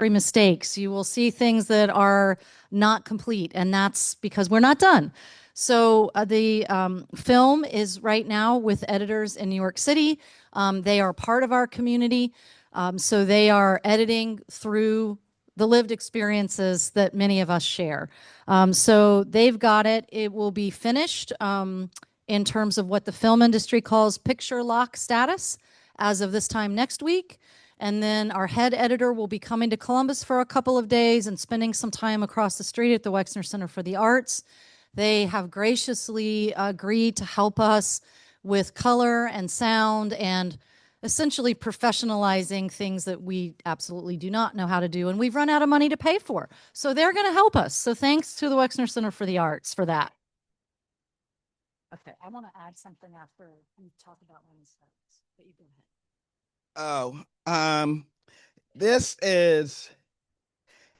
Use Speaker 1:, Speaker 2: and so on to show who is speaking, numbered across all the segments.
Speaker 1: mistakes. You will see things that are not complete, and that's because we're not done. So the film is right now with editors in New York City. They are part of our community. So they are editing through the lived experiences that many of us share. So they've got it. It will be finished in terms of what the film industry calls picture lock status as of this time next week. And then our head editor will be coming to Columbus for a couple of days and spending some time across the street at the Wexner Center for the Arts. They have graciously agreed to help us with color and sound and essentially professionalizing things that we absolutely do not know how to do, and we've run out of money to pay for. So they're going to help us. So thanks to the Wexner Center for the Arts for that. Okay, I want to add something after you talk about women's studies, but you go ahead.
Speaker 2: This is,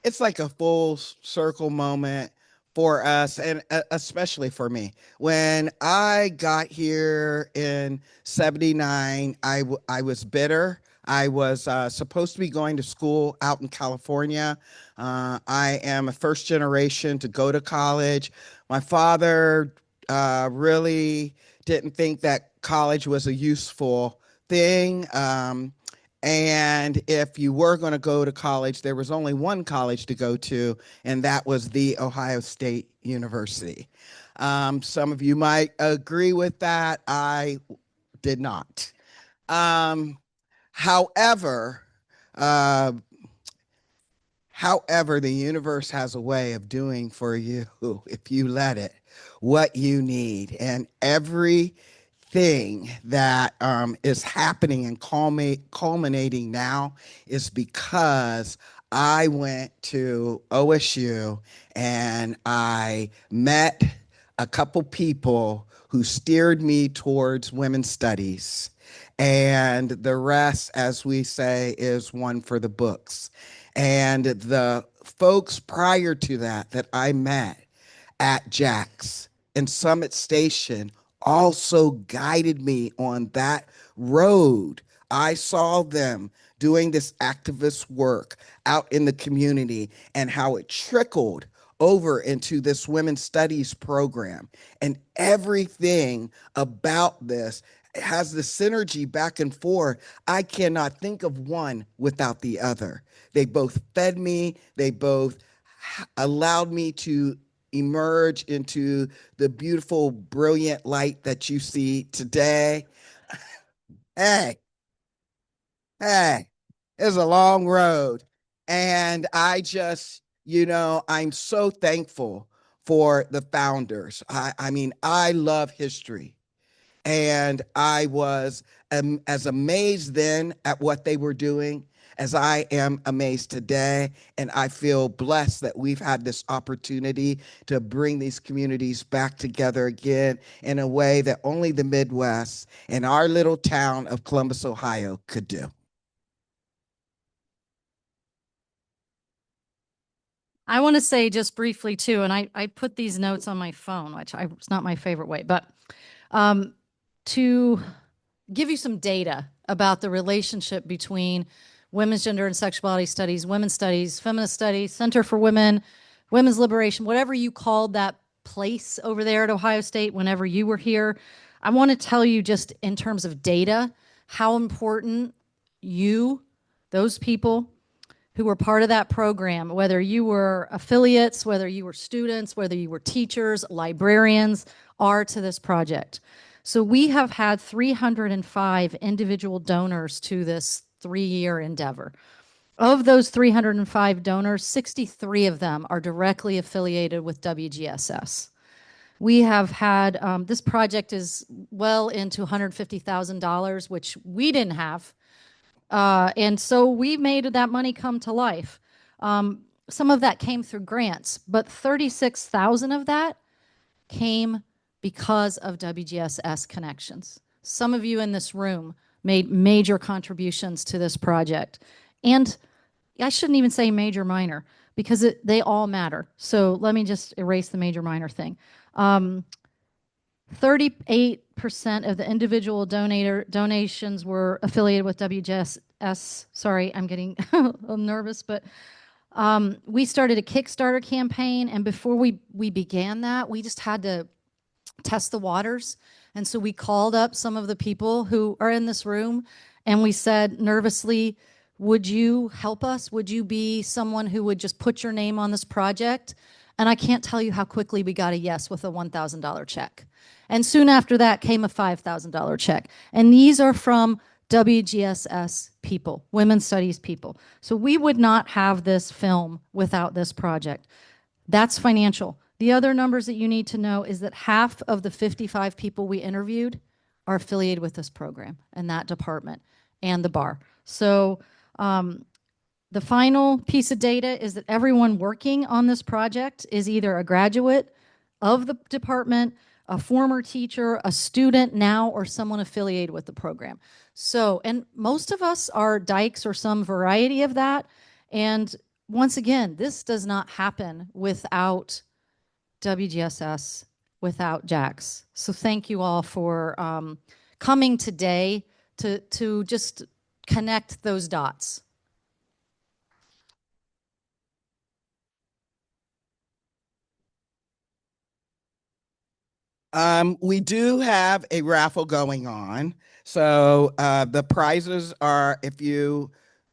Speaker 2: it's like a full circle moment for us, and especially for me. When I got here in 79, I was bitter. I was supposed to be going to school out in California. I am a first generation to go to college. My father really didn't think that college was a useful thing. And if you were going to go to college, there was only one college to go to, and that was the Ohio State University. Some of you might agree with that. I did not. Um, however, uh, however, the universe has a way of doing for you, if you let it, what you need. And everything that is happening and culminating now is because I went to OSU and I met a couple people who steered me towards women's studies. And the rest, as we say, is one for the books. And the folks prior to that I met at Jack's and Summit Station also guided me on that road. I saw them doing this activist work out in the community and how it trickled over into this women's studies program. And everything about this has the synergy back and forth. I cannot think of one without the other. They both fed me, they both allowed me to emerge into the beautiful, brilliant light that you see today. Hey, hey, it's a long road. And I'm so thankful for the founders. I mean, I love history. And I was as amazed then at what they were doing as I am amazed today. And I feel blessed that we've had this opportunity to bring these communities back together again in a way that only the Midwest and our little town of Columbus, Ohio could do.
Speaker 1: I want to say just briefly too, and I put these notes on my phone, which it's not my favorite way, but to give you some data about the relationship between women's gender and sexuality studies, women's studies, feminist studies, Center for Women, women's liberation, whatever you called that place over there at Ohio State whenever you were here. I want to tell you just in terms of data, how important those people who were part of that program, whether you were affiliates, whether you were students, whether you were teachers, librarians, are to this project. So we have had 305 individual donors to this 3-year endeavor. Of those 305 donors, 63 of them are directly affiliated with WGSS. We have had, this project is well into $150,000, which we didn't have. And so we made that money come to life. Some of that came through grants, but 36,000 of that came because of WGSS connections. Some of you in this room made major contributions to this project. And I shouldn't even say major minor because they all matter. So let me just erase the major minor thing. 38% 98% of the individual donations were affiliated with WGS. Sorry, I'm getting a little nervous, but we started a Kickstarter campaign, and before we began that, we just had to test the waters. And so we called up some of the people who are in this room, and we said nervously, would you help us? Would you be someone who would just put your name on this project? And I can't tell you how quickly we got a yes with a $1,000 check. And soon after that came a $5,000 check. And these are from WGSS people, women's studies people. So we would not have this film without this project. That's financial. The other numbers that you need to know is that half of the 55 people we interviewed are affiliated with this program and that department and the bar. So the final piece of data is that everyone working on this project is either a graduate of the department, a former teacher, a student now, or someone affiliated with the program. So, and most of us are dykes or some variety of that. And once again, this does not happen without WGSS, without JAX. So thank you all for coming today to just connect those dots.
Speaker 2: We do have a raffle going on. So the prizes are, if you,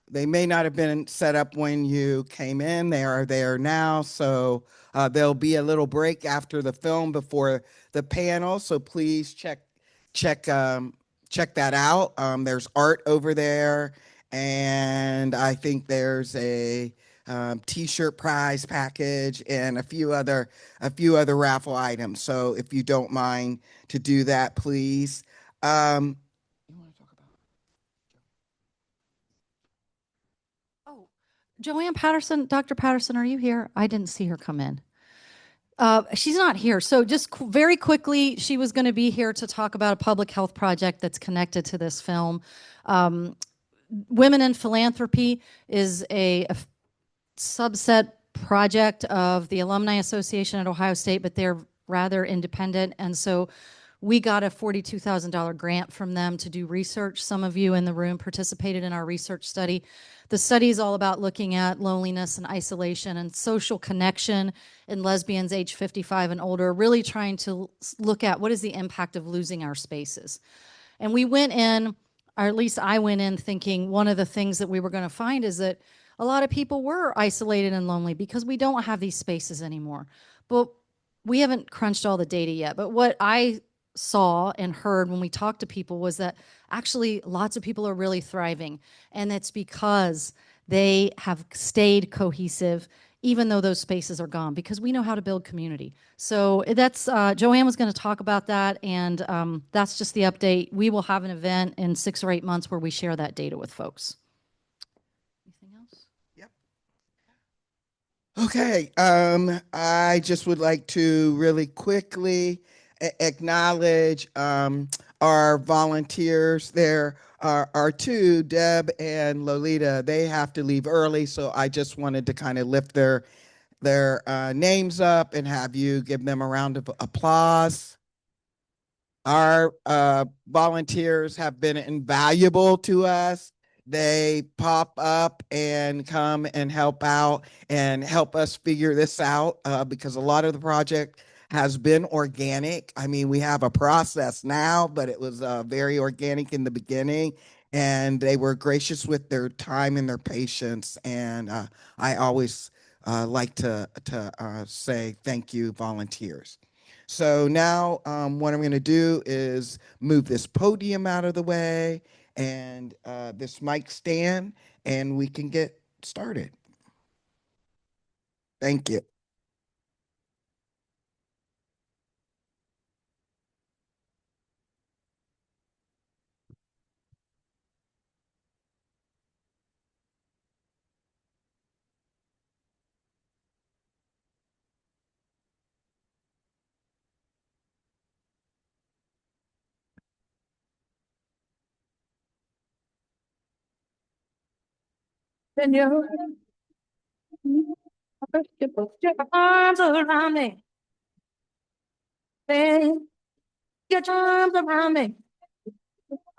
Speaker 2: they may not have been set up when you came in. They are there now. So there'll be a little break after the film before the panel. So please check check that out. There's art over there, and I think there's a t-shirt prize package and a few other raffle items. So if you don't mind to do that, please. You want to talk about?
Speaker 1: Oh, Joanne Patterson, Dr. Patterson, are you here? I didn't see her come in. She's not here. So just very quickly, she was going to be here to talk about a public health project that's connected to this film. Women in Philanthropy is a subset project of the Alumni Association at Ohio State, but they're rather independent. And so we got a $42,000 grant from them to do research. Some of you in the room participated in our research study. The study is all about looking at loneliness and isolation and social connection in lesbians age 55 and older, really trying to look at what is the impact of losing our spaces. And we went in, or at least I went in thinking one of the things that we were going to find is that a lot of people were isolated and lonely because we don't have these spaces anymore. But we haven't crunched all the data yet. But what I saw and heard when we talked to people was that actually lots of people are really thriving. And it's because they have stayed cohesive even though those spaces are gone, because we know how to build community. So that's Joanne was going to talk about that, and that's just the update. We will have an event in 6 or 8 months where we share that data with folks. Anything else?
Speaker 2: Yep. Okay. I just would like to really quickly acknowledge our volunteers. There are two, Deb and Lolita. They have to leave early, so I just wanted to kind of lift their names up and have you give them a round of applause. Our volunteers have been invaluable to us. They pop up and come and help out and help us figure this out because a lot of the project has been organic. I mean, we have a process now, but it was very organic in the beginning. And they were gracious with their time and their patience. And I always like to say thank you, volunteers. So now what I'm going to do is move this podium out of the way and this mic stand, and we can get started. Thank you.
Speaker 1: Then you put your arms around me. Your arms around me.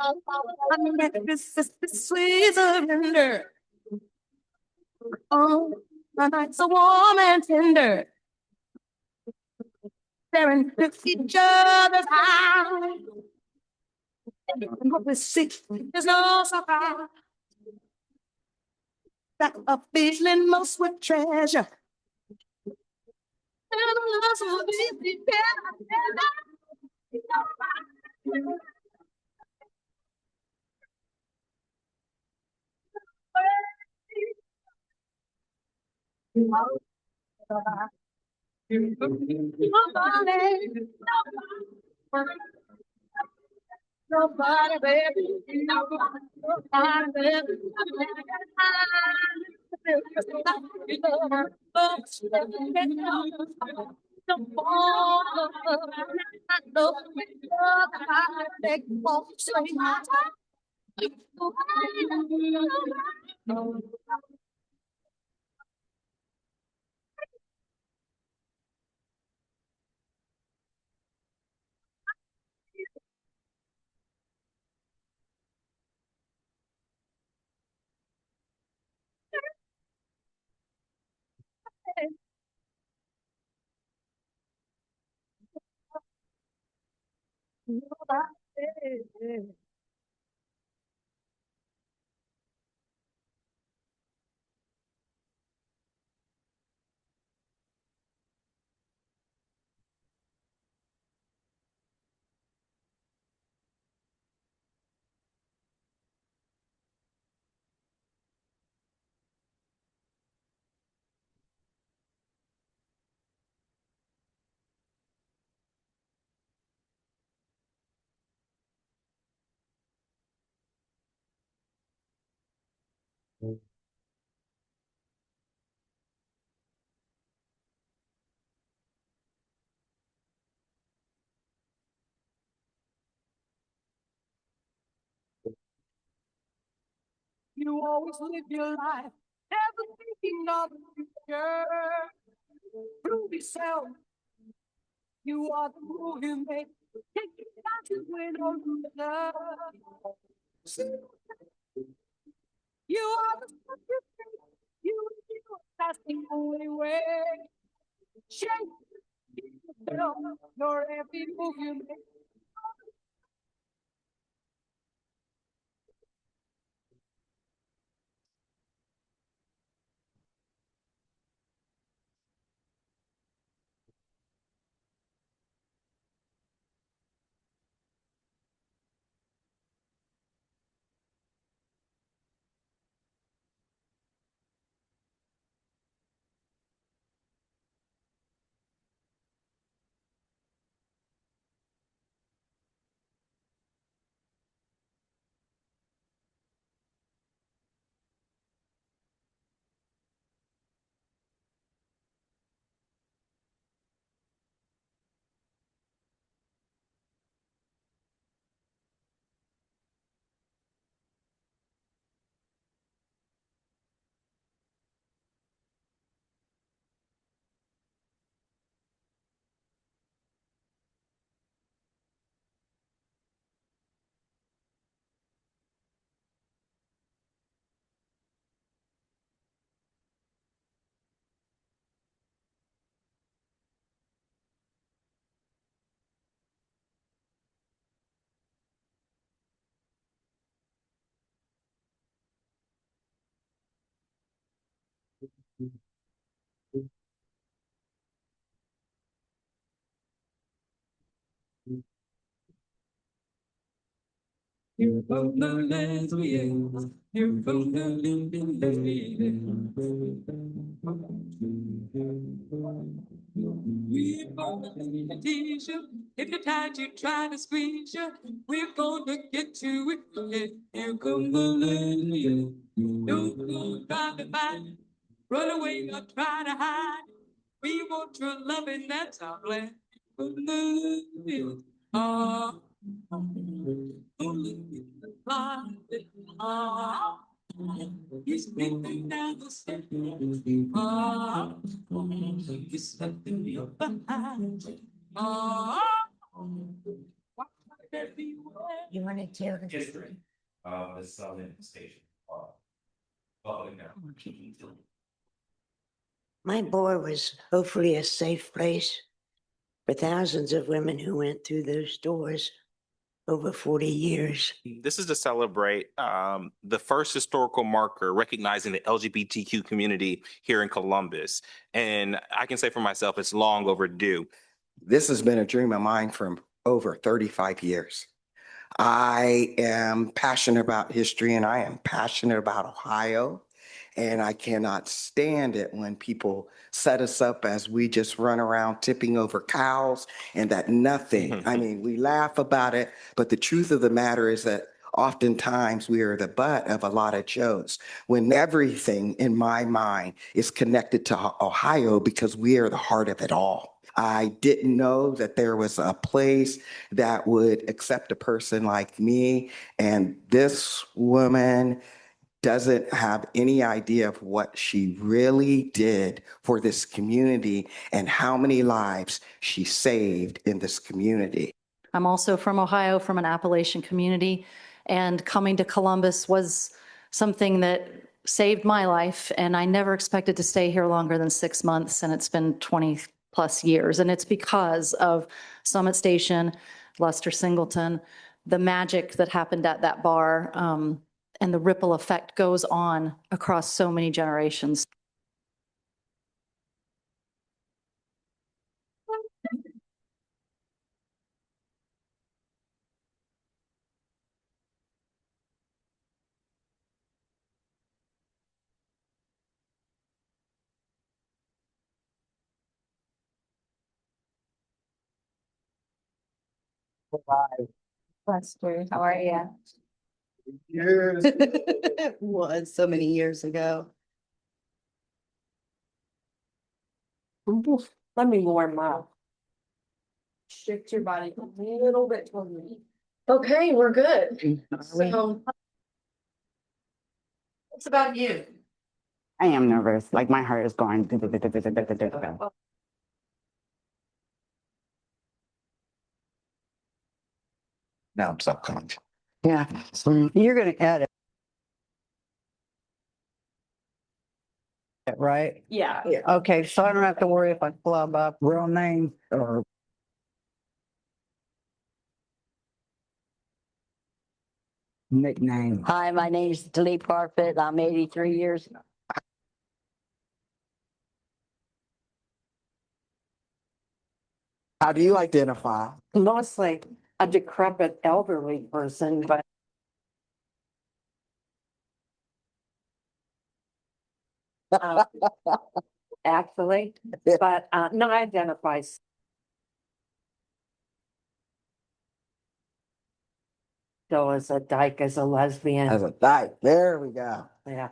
Speaker 1: I'm ready to sweet surrender. Oh, my nights so warm and tender. Staring into each other's eyes. And what we see is no surprise. That a feeling most would treasure. And the loves will be nobody, baby. Nobody, baby. You always live your life, never thinking of the future. Prove yourself, you are the move you make. Take your chances, win or lose. You are the stuff you think. You, that's the only way. Shake yourself, your every move you make. Here from the lands we hail, here from the living land. We're gonna tease you, if you're tired, you try to squeeze you. We're gonna get you if you let. Here come the land we hail. Don't go trying to find, run away or try to hide. We want your loving, that's our plan. From the land we hail. Only he's breathing down the stairs. He's stepping up behind.
Speaker 3: history of the Southern Station.
Speaker 4: My board was hopefully a safe place for thousands of women who went through those doors over 40 years.
Speaker 5: This is to celebrate the first historical marker recognizing the LGBTQ community here in Columbus. And I can say for myself, it's long overdue.
Speaker 2: This has been a dream of mine for over 35 years. I am passionate about history and I am passionate about Ohio. And I cannot stand it when people set us up as we just run around tipping over cows and that nothing. I mean, we laugh about it, but the truth of the matter is that oftentimes we are the butt of a lot of jokes when everything in my mind is connected to Ohio because we are the heart of it all. I didn't know that there was a place that would accept a person like me. And this woman doesn't have any idea of what she really did for this community and how many lives she saved in this community.
Speaker 1: I'm also from Ohio, from an Appalachian community, and coming to Columbus was something that saved my life, and I never expected to stay here longer than 6 months, and it's been 20 plus years, and it's because of Summit Station, Lester Singleton, the magic that happened at that bar, and the ripple effect goes on across so many generations.
Speaker 6: Lester, how are you?
Speaker 2: Years.
Speaker 6: It was so many years ago. Let me warm up. Shift your body a little bit toward me. Okay, we're good. So, what's about you?
Speaker 7: I am nervous. Like my heart is going.
Speaker 2: Now I'm subconscious.
Speaker 7: Yeah. So you're gonna edit it, right?
Speaker 6: Yeah.
Speaker 7: Okay, so I don't have to worry if I flub up real name or nickname.
Speaker 8: Hi, my name is Dilip Parfit. I'm 83 years.
Speaker 7: How do you identify?
Speaker 6: Mostly a decrepit elderly person, but actually, but no, I identify. So as a dyke, as a lesbian.
Speaker 7: As a dyke. There we go.
Speaker 6: Yeah.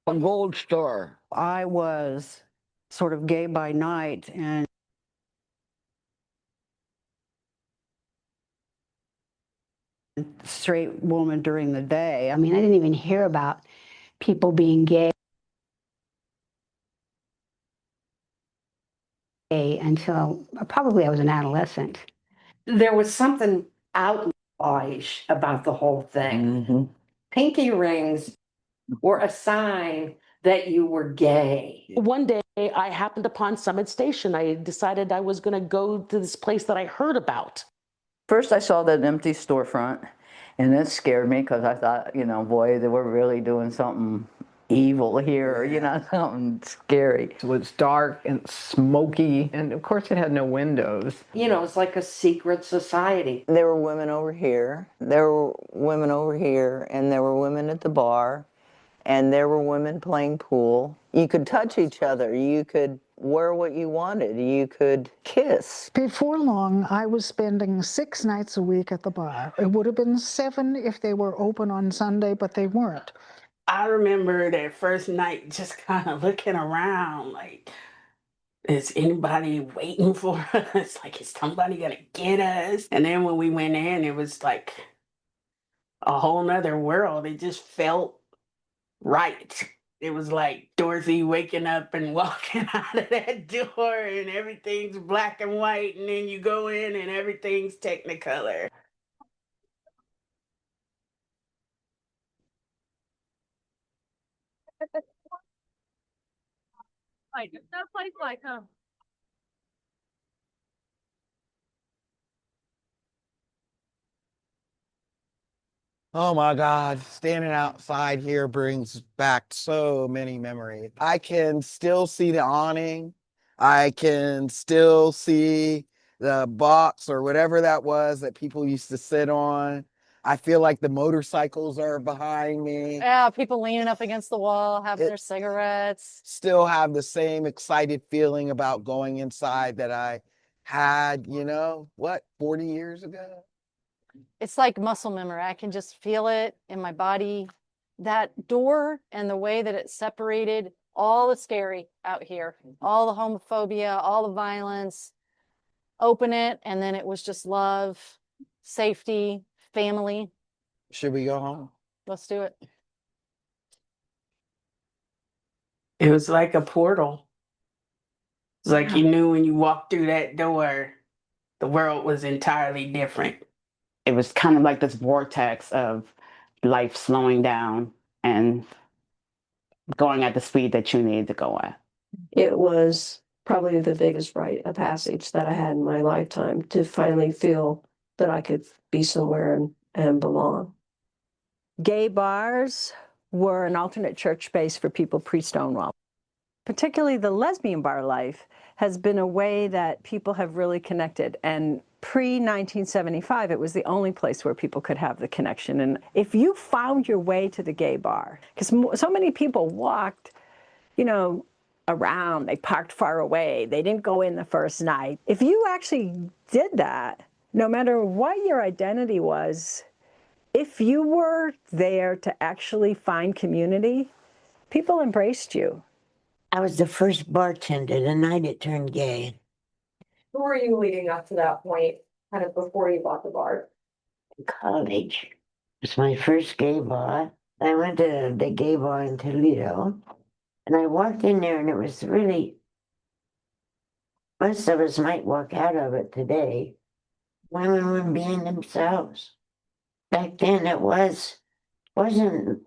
Speaker 7: A gold star. I was sort of gay by night and straight woman during the day.
Speaker 9: I mean, I didn't even hear about people being gay until probably I was an adolescent.
Speaker 6: There was something outlawish about the whole thing. Pinky rings were a sign that you were gay.
Speaker 10: One day I happened upon Summit Station. I decided I was going to go to this place that I heard about.
Speaker 11: First, I saw that empty storefront, and that scared me because I thought, you know, boy, they were really doing something evil here, you know, something scary.
Speaker 12: It was dark and smoky, and of course it had no windows.
Speaker 6: You know, it's like a secret society.
Speaker 11: There were women over here, there were women over here, and there were women at the bar, and there were women playing pool. You could touch each other, you could wear what you wanted, you could kiss.
Speaker 13: Before long, I was spending 6 nights a week at the bar. It would have been 7 if they were open on Sunday, but they weren't.
Speaker 14: I remember that first night just kind of looking around like, is anybody waiting for us? Like, is somebody gonna get us? And then when we went in, it was like a whole nother world. It just felt right. It was like Dorothy waking up and walking out of that door and everything's black and white, and then you go in and everything's Technicolor.
Speaker 1: Like, there's no place like home.
Speaker 2: Oh my God, standing outside here brings back so many memories. I can still see the awning. I can still see the box or whatever that was that people used to sit on. I feel like the motorcycles are behind me.
Speaker 1: Yeah, people leaning up against the wall, having
Speaker 2: It-
Speaker 1: their cigarettes.
Speaker 2: Still have the same excited feeling about going inside that I had, 40 years ago?
Speaker 1: It's like muscle memory. I can just feel it in my body. That door and the way that it separated all the scary out here, all the homophobia, all the violence. Open it, and then it was just love, safety, family.
Speaker 2: Should we go home?
Speaker 1: Let's do it.
Speaker 14: It was like a portal. It's like you knew when you walked through that door, the world was entirely different.
Speaker 15: It was kind of like this vortex of life slowing down and going at the speed that you needed to go at.
Speaker 16: It was probably the biggest rite of passage that I had in my lifetime, to finally feel that I could be somewhere and belong.
Speaker 17: Gay bars were an alternate church space for people pre-Stonewall. Particularly the lesbian bar life has been a way that people have really connected. And pre-1975, it was the only place where people could have the connection. And if you found your way to the gay bar, because so many people walked, around, they parked far away, they didn't go in the first night. If you actually did that, no matter what your identity was, if you were there to actually find community, people embraced you.
Speaker 4: I was the first bartender the night it turned gay.
Speaker 16: Who were you leading up to that point, kind of before you bought the bar?
Speaker 4: In college. It was my first gay bar. I went to the gay bar in Toledo, and I walked in there, and it was really, most of us might walk out of it today. Women were being themselves. Back then it wasn't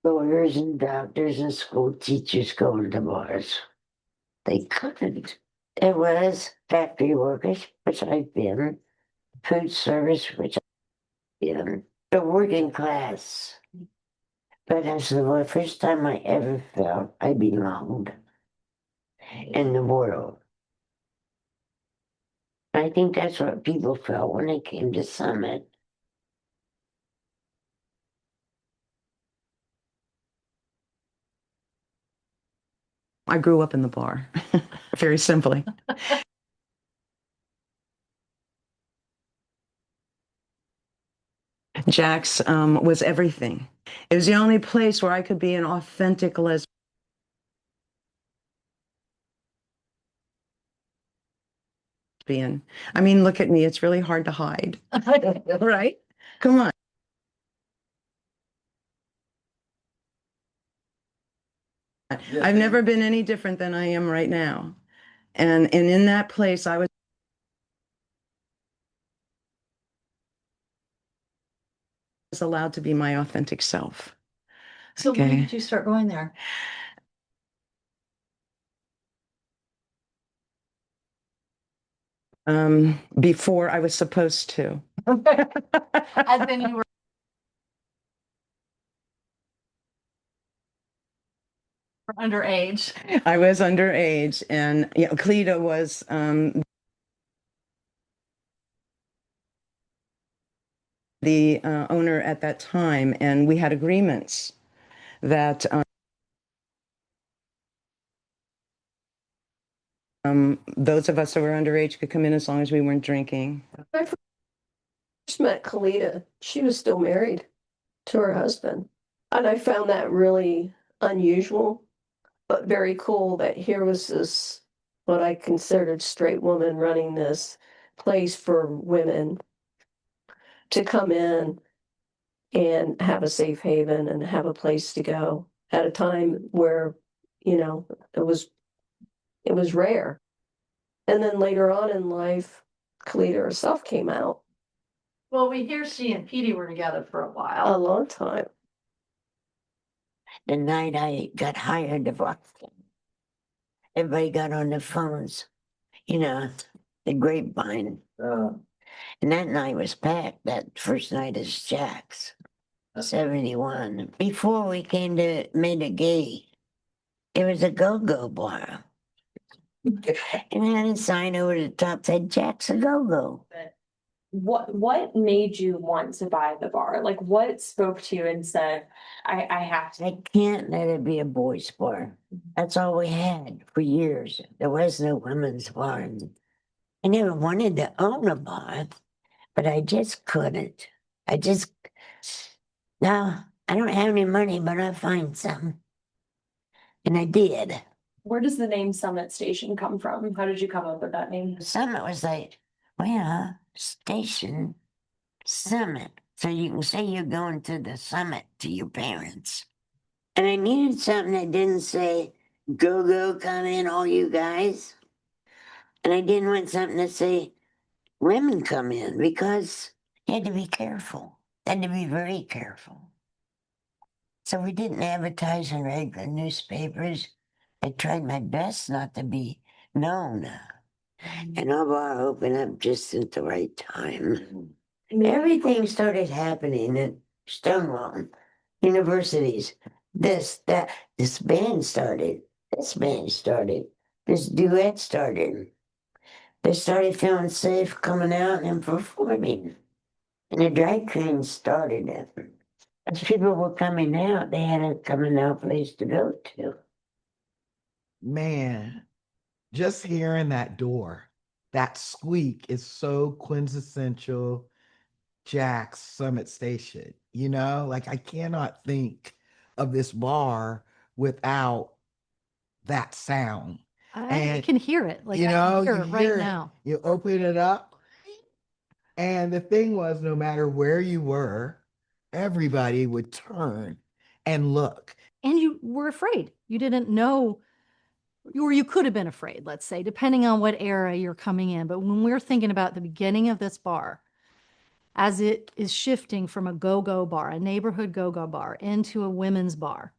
Speaker 4: lawyers and doctors and school teachers going to bars. They couldn't. There was factory workers, which I've been, food service, which I've been, the working class. But that's the first time I ever felt I belonged in the world. I think that's what people felt when they came to Summit.
Speaker 15: I grew up in the bar, very simply. Jack's was everything. It was the only place where I could be an authentic lesbian. I mean, look at me, it's really hard to hide. Right? Come on. I've never been any different than I am right now. And in that place, I was allowed to be my authentic self.
Speaker 1: So when did you start going there?
Speaker 15: Before I was supposed to.
Speaker 1: As in you were. Underage.
Speaker 15: I was underage, and Cleta was the owner at that time, and we had agreements that those of us that were underage could come in as long as we weren't drinking.
Speaker 16: When I first met Kalita, she was still married to her husband. And I found that really unusual, but very cool that here was this, what I considered straight woman running this place for women to come in and have a safe haven and have a place to go. at a time where, you know, it was rare. And then later on in life, Kalita herself came out.
Speaker 1: Well, we hear she and Petey were together for a while.
Speaker 16: A long time.
Speaker 4: The night I got hired to Boston, everybody got on the phones, you know, the grapevine. And that night was packed. That first night is Jack's, 71. Before we came to made a gay, it was a go-go bar. And it had a sign over the top that said Jack's a go-go.
Speaker 18: What made you want to buy the bar? Like what spoke to you and said, I have to?
Speaker 4: I can't let it be a boys' bar. That's all we had for years. There was no women's bar. I never wanted to own a bar, but I just couldn't. No, I don't have any money, but I'll find some. And I did.
Speaker 18: Where does the name Summit Station come from? How did you come up with that name?
Speaker 4: Summit was like, well, station, summit. So you can say you're going to the summit to your parents. And I needed something that didn't say, go, go, come in, all you guys. And I didn't want something that say, women come in, because you had to be careful. You had to be very careful. So we didn't advertise in regular newspapers. I tried my best not to be known. And our bar opened up just at the right time. Everything started happening at Stonewall, universities. This band started. This band started. This duet started. They started feeling safe coming out and performing. And the drag queen started it. As people were coming out, they had a coming out place to go to.
Speaker 2: Man, just hearing that door, that squeak is so quintessential Jack's Summit Station. You know, like I cannot think of this bar without that sound.
Speaker 1: I can hear it. Like
Speaker 2: you
Speaker 1: I
Speaker 2: know,
Speaker 1: can hear
Speaker 2: you
Speaker 1: it right
Speaker 2: hear it,
Speaker 1: now.
Speaker 2: you open it up, and the thing was, no matter where you were, everybody would turn and look.
Speaker 1: And you were afraid. You didn't know, or you could have been afraid, let's say, depending on what era you're coming in. But when we're thinking about the beginning of this bar, as it is shifting from a go-go bar, a neighborhood go-go bar, into a women's bar,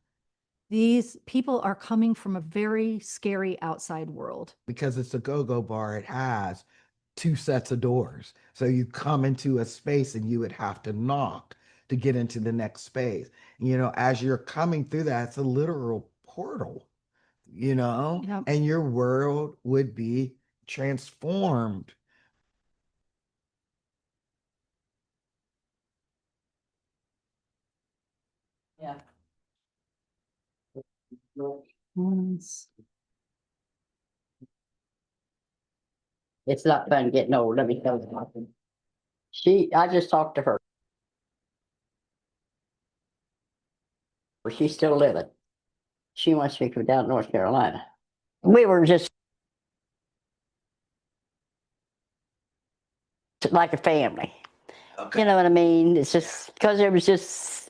Speaker 1: these people are coming from a very scary outside world.
Speaker 2: Because it's a go-go bar, it has two sets of doors. So you come into a space and you would have to knock to get into the next space. You know, as you're coming through that, it's a literal portal, you know,
Speaker 1: Yep.
Speaker 2: and your world would be transformed.
Speaker 1: Yeah.
Speaker 8: It's not fun getting old, let me tell you something. I just talked to her. She's still living. She wants me to go down to North Carolina. We were just like a family. You know what I mean? It's just because there was just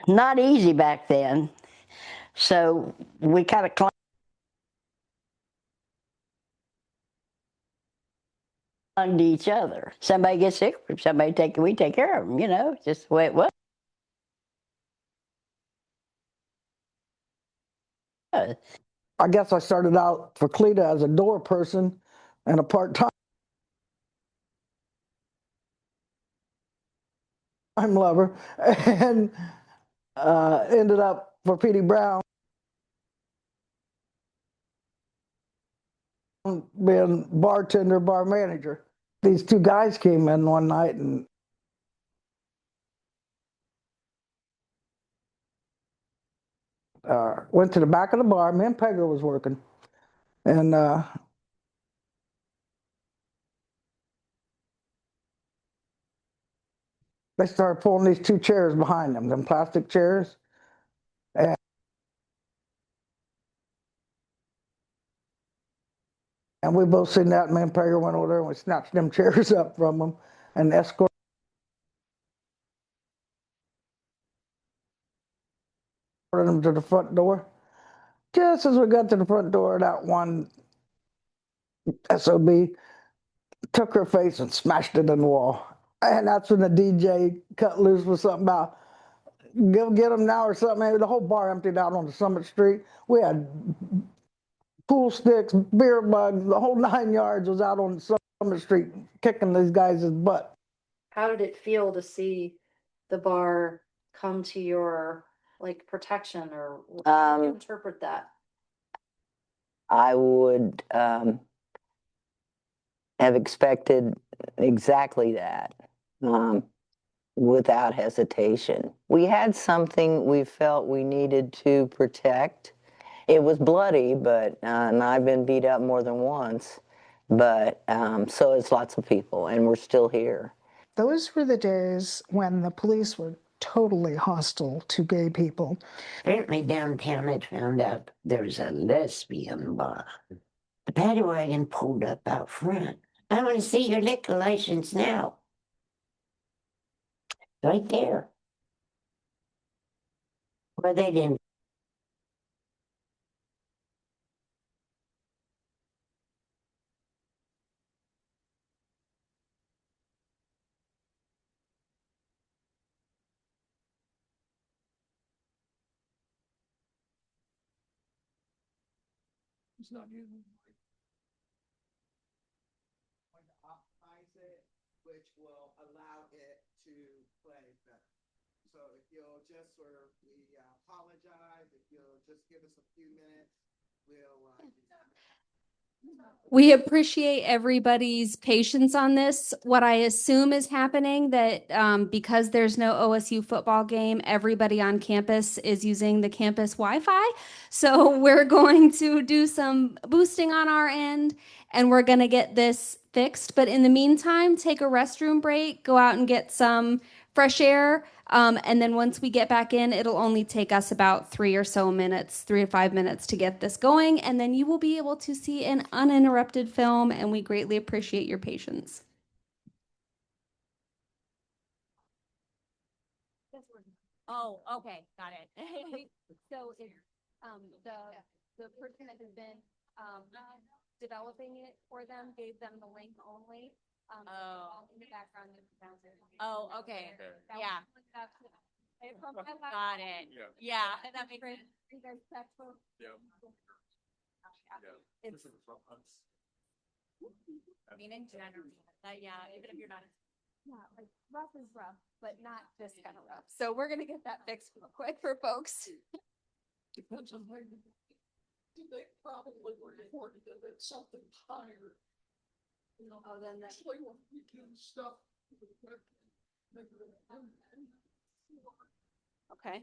Speaker 8: not easy back then. So we kind of clung to each other. Somebody gets sick, we take care of them, you know, just the way it was.
Speaker 7: I guess I started out for Cleta as a door person and a part-time lover, and ended up for Petey Brown being bartender, bar manager. These two guys came in one night and went to the back of the bar. Me and Pegger was working, and they started pulling these two chairs behind them plastic chairs. And we both seen that. Me and Pegger went over there and we snatched them chairs up from them and escorted them to the front door. Just as we got to the front door, that one SOB took her face and smashed it in the wall. And that's when the DJ cut loose with something about, go get them now or something. The whole bar emptied out on the Summit Street. We had pool sticks, beer mugs, the whole 9 yards was out on Summit Street kicking these guys' butt.
Speaker 1: How did it feel to see the bar come to your like protection, or how do you interpret that?
Speaker 11: I would have expected exactly that, without hesitation. We had something we felt we needed to protect. It was bloody, but and I've been beat up more than once, but so it's lots of people, and we're still here.
Speaker 13: Those were the days when the police were totally hostile to gay people.
Speaker 4: Apparently downtown had found out there was a lesbian bar. The paddy wagon pulled up out front. I want to see your liquor license now. Right there. Well, they didn't.
Speaker 2: It's not using optimize it, which will allow it to play better. So if you'll just sort of, we apologize, if you'll just give us a few minutes, we'll
Speaker 19: We appreciate everybody's patience on this. What I assume is happening that because there's no OSU football game, everybody on campus is using the campus Wi-Fi. So we're going to do some boosting on our end, and we're going to get this fixed. But in the meantime, take a restroom break, go out and get some fresh air. And then once we get back in, it'll only take us about 3 or so minutes, 3 to 5 minutes to get this going. And then you will be able to see an uninterrupted film, and we greatly appreciate your patience. Oh, okay, got it. So it's the person that has been developing it for them gave them the link only. In the background. Oh, okay. Yeah. Got it. Yeah. That makes sense.
Speaker 3: Yeah.
Speaker 19: It's, I mean, in general, yeah, even if you're not, yeah, like rough is rough, but not this kind of rough. So we're gonna get that fixed real quick for folks.
Speaker 14: Depends on where they probably reported that it's something higher. You know,
Speaker 19: then
Speaker 14: that's like when we do stuff.
Speaker 19: Okay.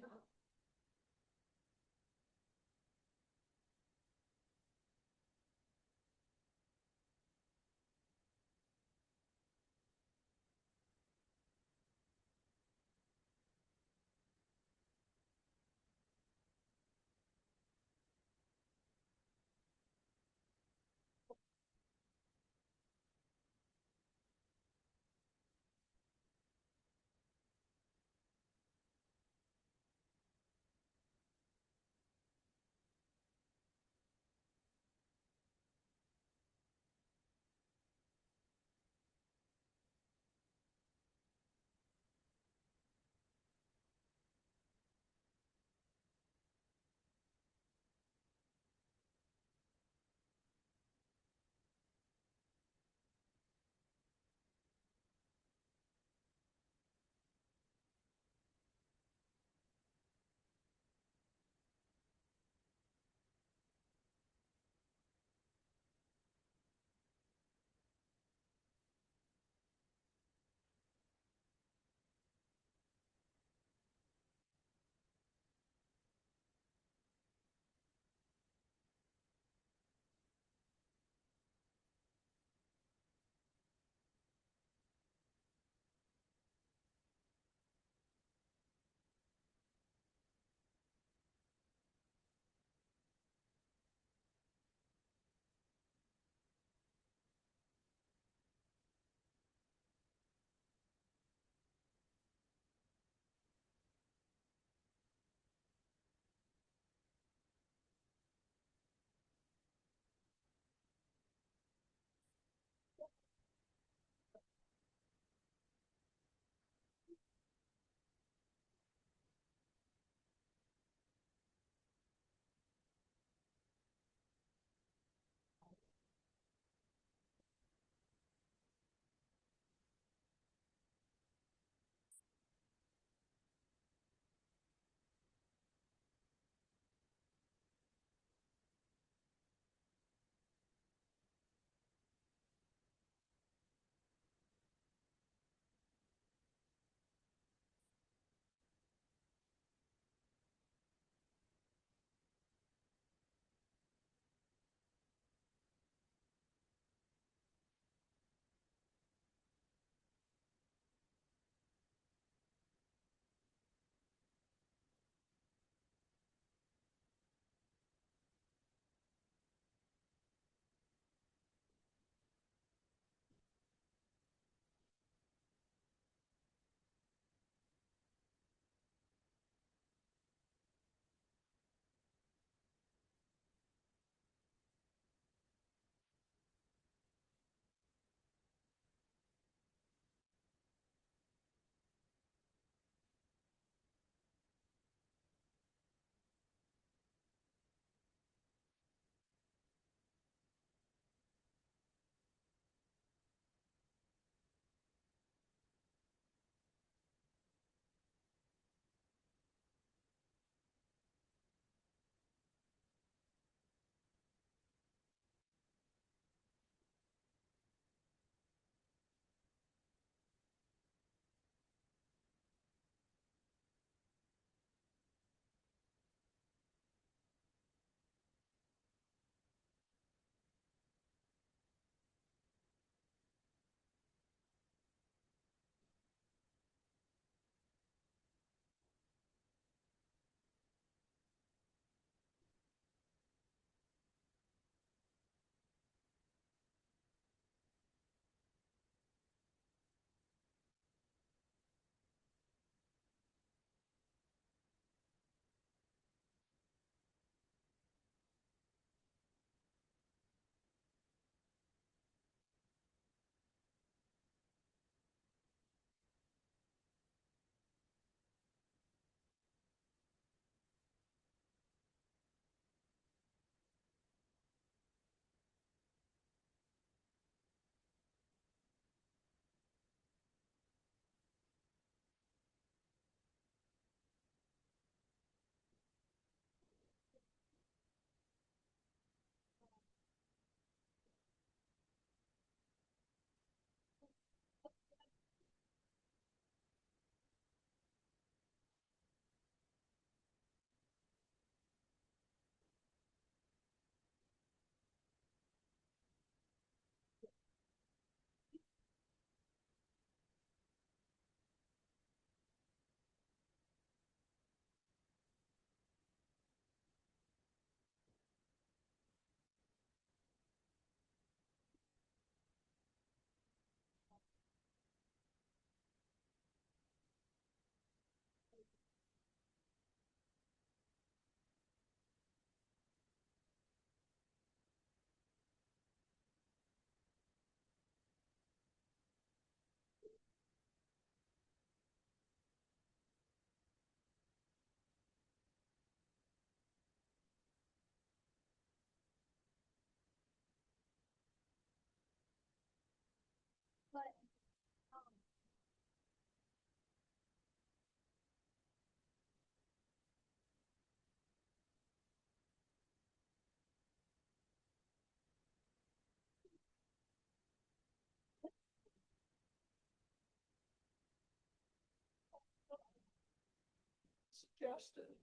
Speaker 7: Justin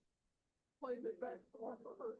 Speaker 7: played it back for her.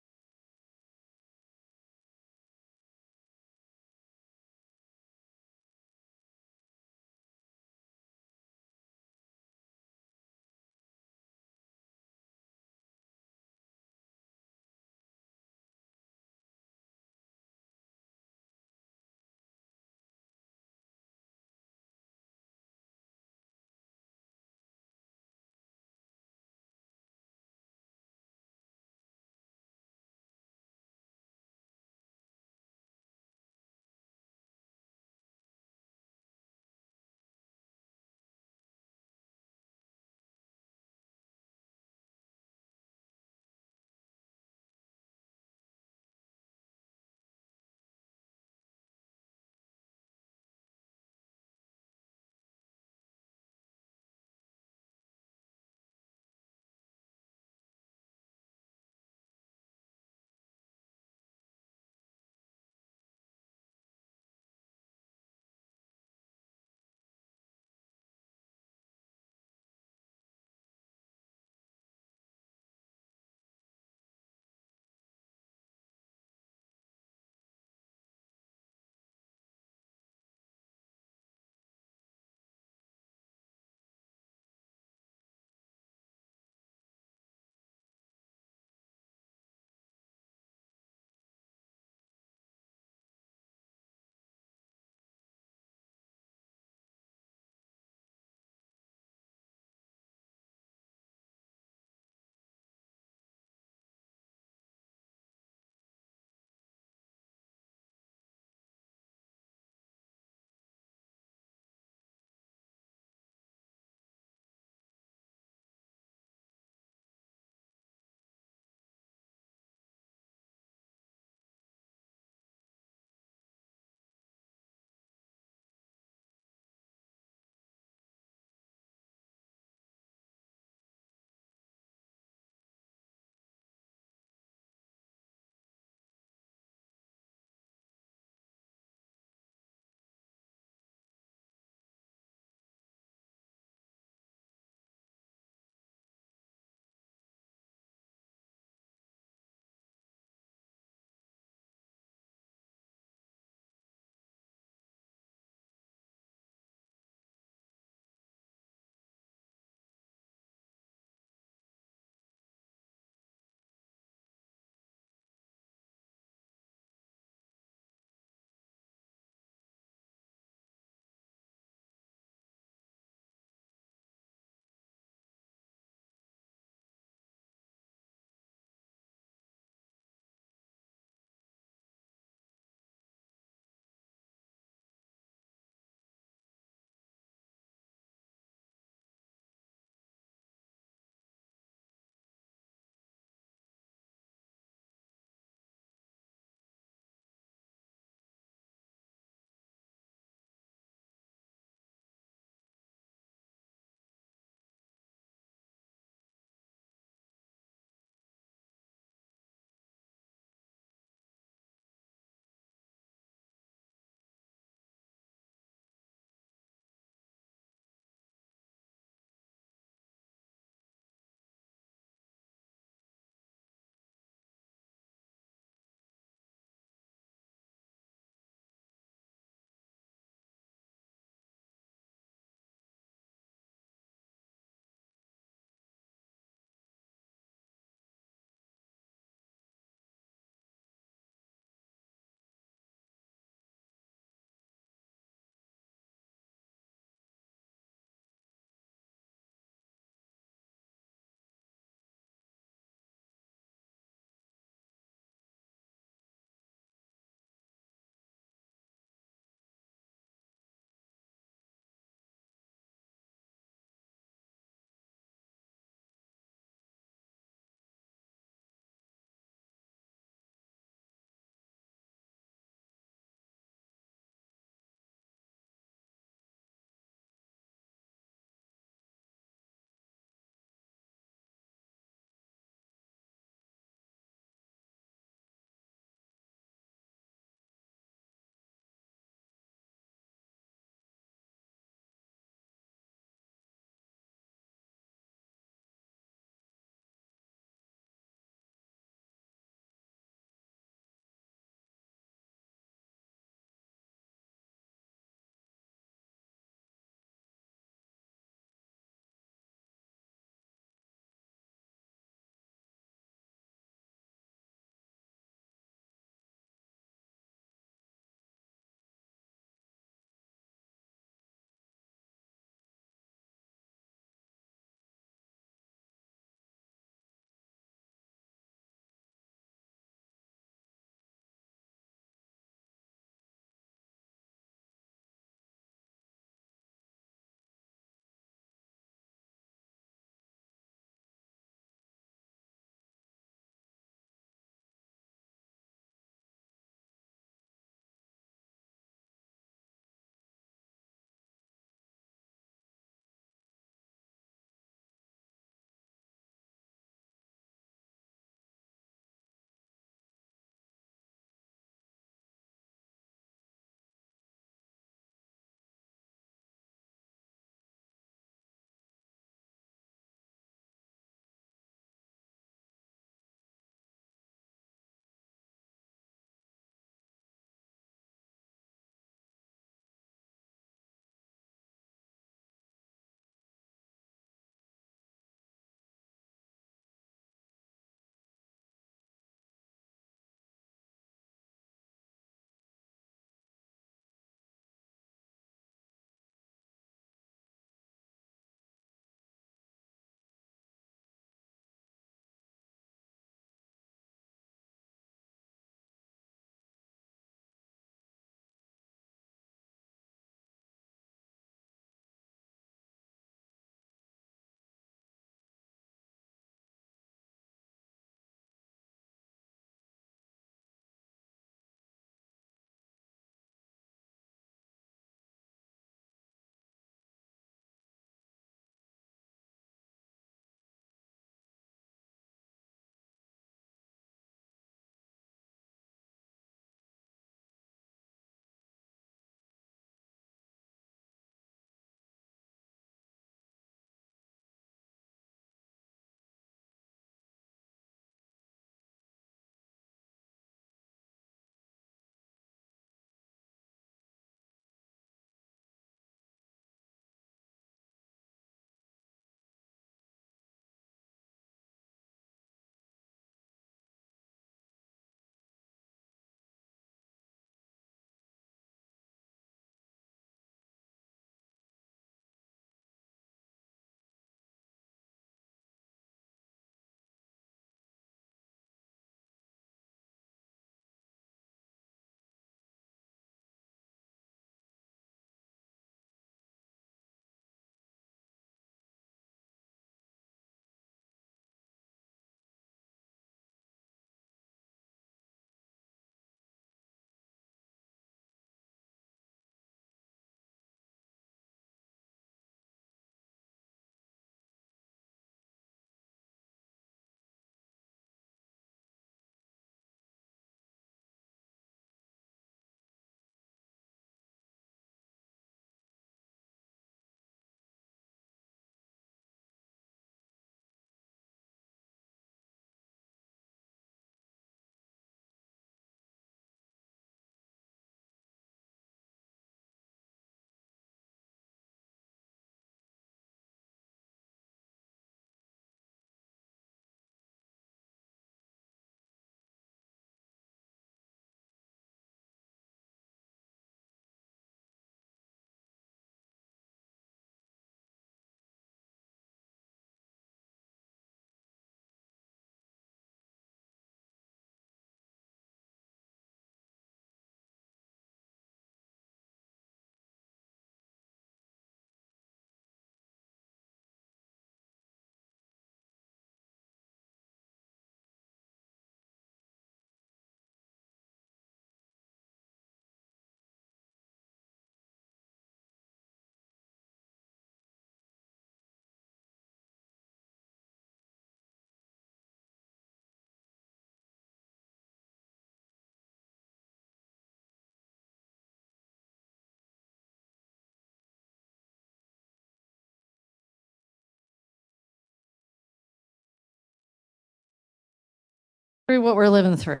Speaker 1: Through what we're living through.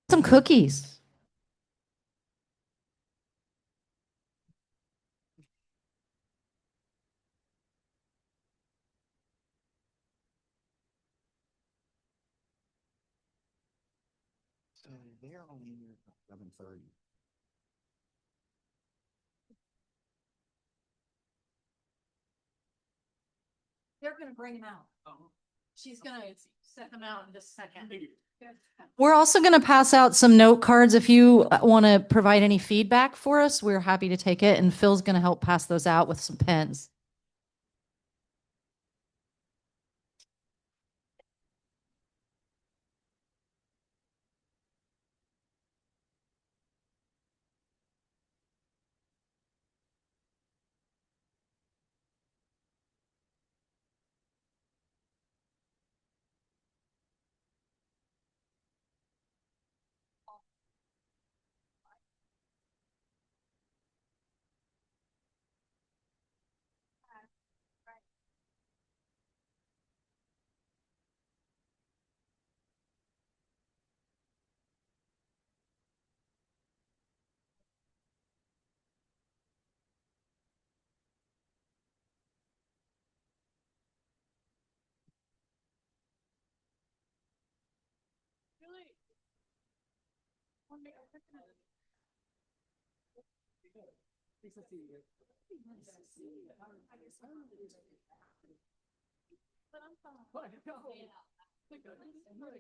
Speaker 1: Some cookies.
Speaker 2: So they're only here at 7:30.
Speaker 1: They're going to bring them out. She's going to set them out in just a second. We're also going to pass out some note cards. If you want to provide any feedback for us, we're happy to take it. And Phil's going to help pass those out with some pens.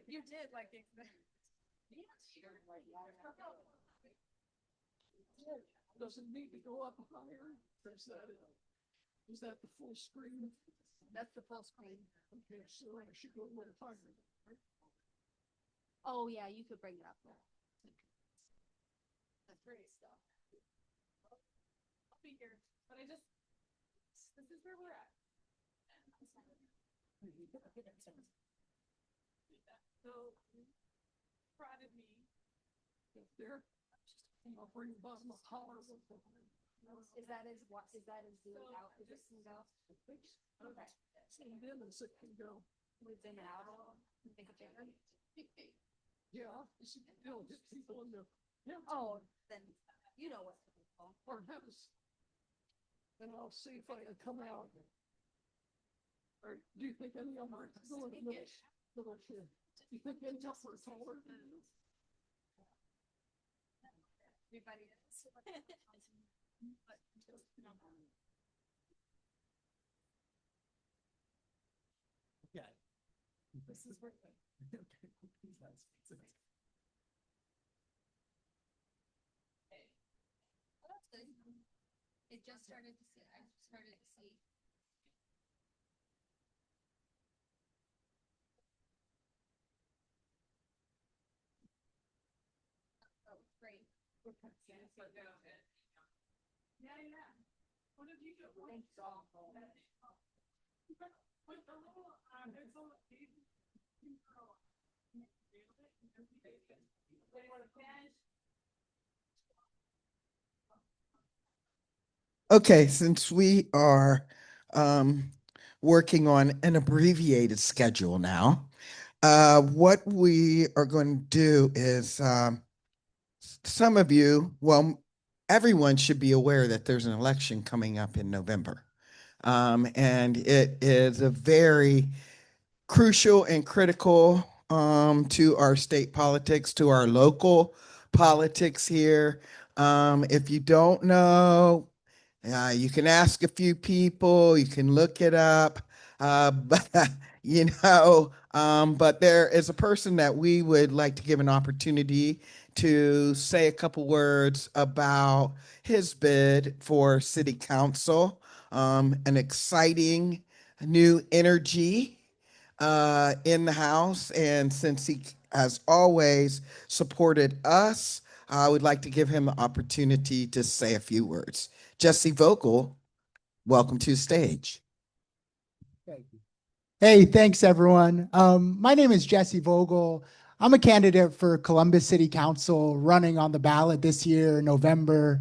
Speaker 1: You did like
Speaker 20: Doesn't need to go up higher. Is that the full screen?
Speaker 1: That's the full screen.
Speaker 20: Okay, so I should go a little higher.
Speaker 19: Oh, yeah, you could bring it up there.
Speaker 1: That's great stuff. I'll be here, but this is where we're at. So, prodded me.
Speaker 20: There. I'll bring the bottom of collar.
Speaker 19: Is that as zoom out as it can go?
Speaker 20: Okay. Zoomed in as it can go.
Speaker 19: Move in and out a little. Make it bigger.
Speaker 20: Yeah, it'll hit people in the. Yeah.
Speaker 19: Oh, then you know what's going on.
Speaker 20: Or have us. And I'll see if I can come out. Or do you think any of them are little? Do you think any of them are taller than you?
Speaker 19: Everybody is.
Speaker 20: Okay. This is where.
Speaker 19: It just started to see. I just started to see. Oh, great.
Speaker 20: Yeah. What did you do?
Speaker 19: Thanks all.
Speaker 2: Okay, since we are working on an abbreviated schedule now, what we are going to do is some of you, well, everyone should be aware that there's an election coming up in November. And it is a very crucial and critical to our state politics, to our local politics here. If you don't know, you can ask a few people, you can look it up, but but there is a person that we would like to give an opportunity to say a couple words about his bid for city council, an exciting new energy in the House. And since he has always supported us, I would like to give him the opportunity to say a few words. Jesse Vogel, welcome to the stage.
Speaker 21: Thank you. Hey, thanks everyone. My name is Jesse Vogel. I'm a candidate for Columbus City Council running on the ballot this year, November.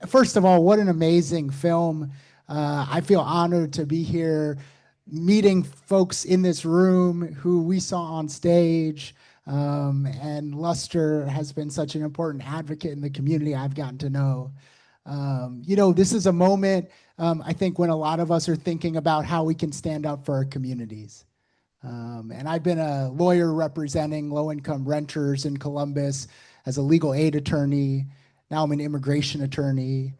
Speaker 21: First of all, what an amazing film. I feel honored to be here meeting folks in this room who we saw on stage. And Luster has been such an important advocate in the community I've gotten to know. This is a moment, I think, when a lot of us are thinking about how we can stand up for our communities. And I've been a lawyer representing low-income renters in Columbus as a legal aid attorney. Now I'm an immigration attorney.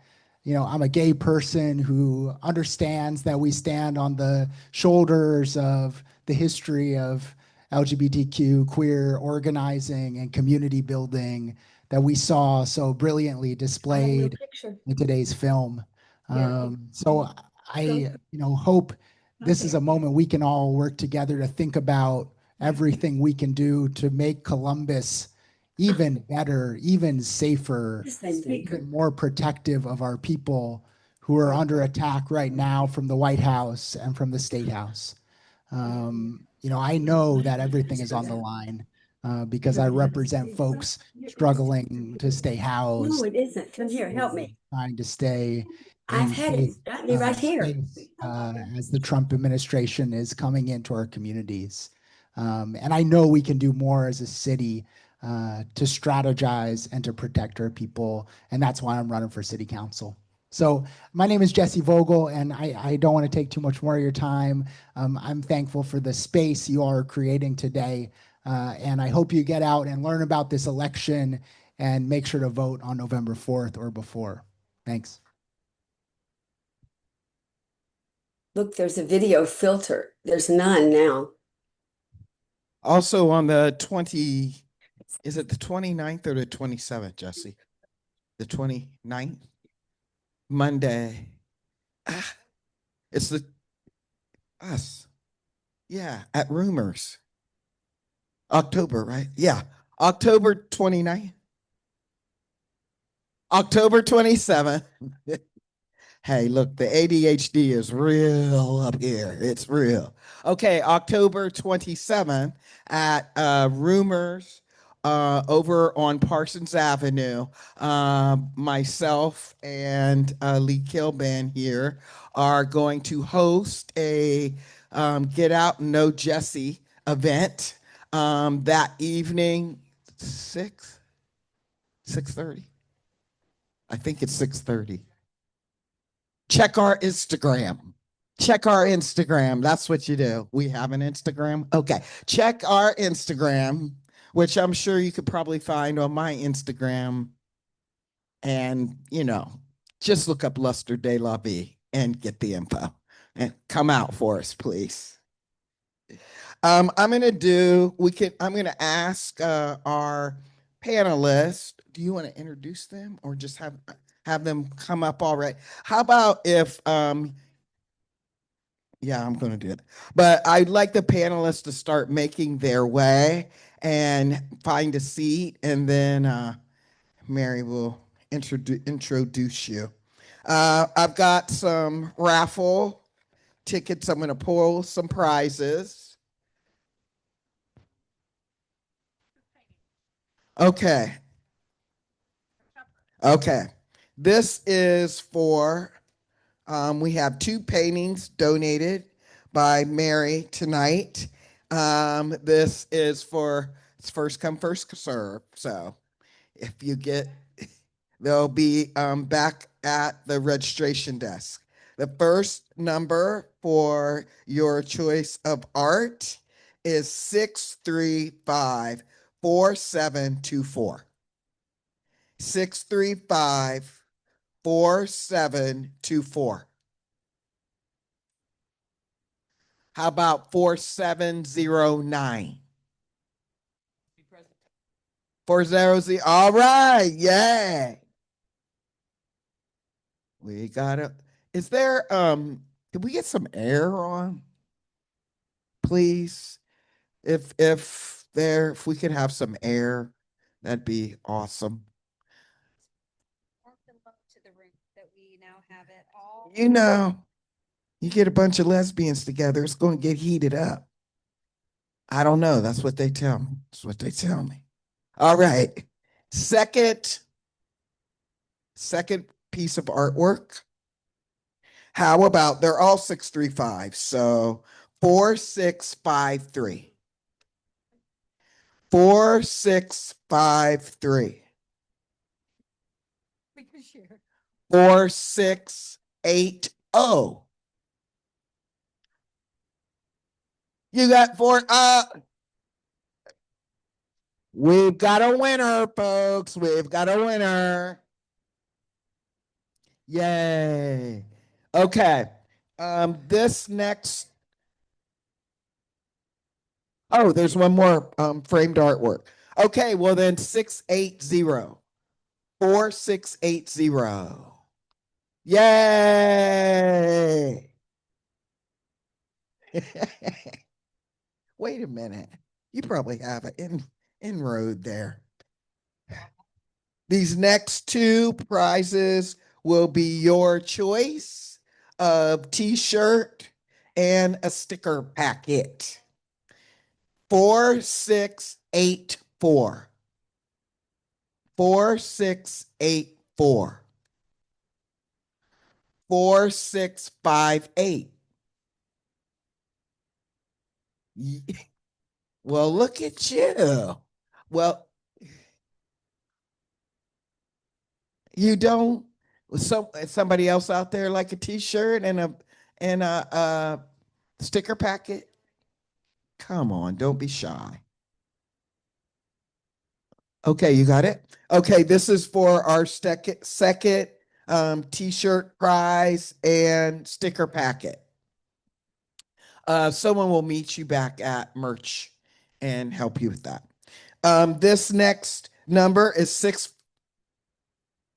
Speaker 21: I'm a gay person who understands that we stand on the shoulders of the history of LGBTQ queer organizing and community building that we saw so brilliantly displayed in today's film. So I, hope this is a moment we can all work together to think about everything we can do to make Columbus even better, even safer, even more protective of our people who are under attack right now from the White House and from the State House. I know that everything is on the line because I represent folks struggling to stay housed.
Speaker 5: No, it isn't. Come here, help me.
Speaker 21: Trying to stay
Speaker 5: I've
Speaker 21: in
Speaker 5: had it.
Speaker 21: safe,
Speaker 5: Got me right here.
Speaker 21: space, as the Trump administration is coming into our communities. And I know we can do more as a city to strategize and to protect our people. And that's why I'm running for city council. So my name is Jesse Vogel, and I don't want to take too much more of your time. I'm thankful for the space you are creating today. And I hope you get out and learn about this election and make sure to vote on November 4th or before. Thanks.
Speaker 5: Look, there's a video filter. There's none now.
Speaker 2: Also on the 20, is it the 29th or the 27th, Jesse? The 29th? Monday. It's us. Yeah, at Rumors. October, right? Yeah. October 29th. October 27th. Hey, look, the ADHD is real up here. It's real. Okay, October 27th at Rumors over on Parsons Avenue. Myself and Lee Kilban here are going to host a Get Out and Know Jesse event that evening, 6:30. I think it's 6:30. Check our Instagram. Check our Instagram. That's what you do. We have an Instagram. Okay. Check our Instagram, which I'm sure you could probably find on my Instagram. And, just look up Luster De La Vie and get the info. And come out for us, please. I'm gonna ask our panelists. Do you want to introduce them or just have them come up already? How about if yeah, I'm going to do it. But I'd like the panelists to start making their way and find a seat, and then Mary will introduce you. I've got some raffle tickets. I'm going to pull some prizes. Okay. This is for, we have 2 paintings donated by Mary tonight. This is for, it's first come, first serve. So if you get, they'll be back at the registration desk. The first number for your choice of art is 635-4724. 635-4724. How about 4709? 400. All right. Yay. We got it. Is there can we get some air on? Please. If we could have some air, that'd be awesome. You get a bunch of lesbians together, it's going to get heated up. I don't know. That's what they tell me. All right. Second piece of artwork How about, they're all 635, so 4653. 4653. 4680. You got we've got a winner, folks. We've got a winner. Yay. Okay. This next. Oh, there's one more framed artwork. Okay, well then 680. 4680. Yay. Wait a minute. You probably have an inroad there. These next two prizes will be your choice of t-shirt and a sticker packet. 4684. 4684. 4658. Well, look at you. Well, you don't. Somebody else out there like a t-shirt and a sticker packet? Come on, don't be shy. Okay, you got it? Okay, this is for our second t-shirt prize and sticker packet. Someone will meet you back at merch and help you with that. This next number is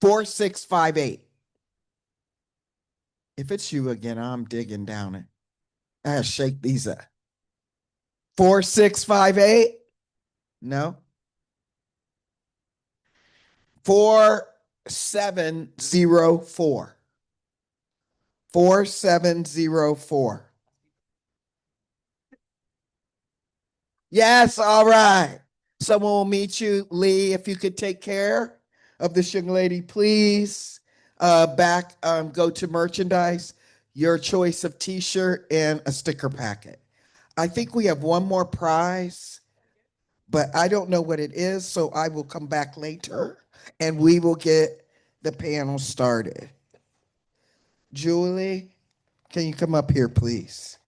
Speaker 2: 4658. If it's you again, I'm digging down it. I gotta shake these up. 4658? No. 4704. 4704. Yes, all right. Someone will meet you. Lee, if you could take care of this young lady, please. Go to merchandise, your choice of t-shirt and a sticker packet. I think we have one more prize, but I don't know what it is, so I will come back later and we will get the panel started. Julie, can you come up here, please?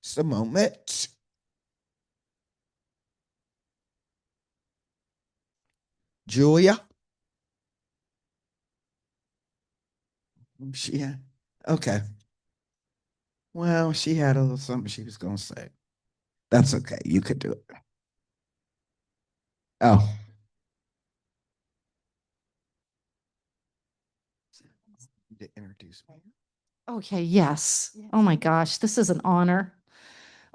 Speaker 2: Just a moment. Julia? Okay. Well, she had a little something she was going to say. That's okay. You could do it. Oh. To introduce me.
Speaker 1: Okay, yes. Oh my gosh, this is an honor.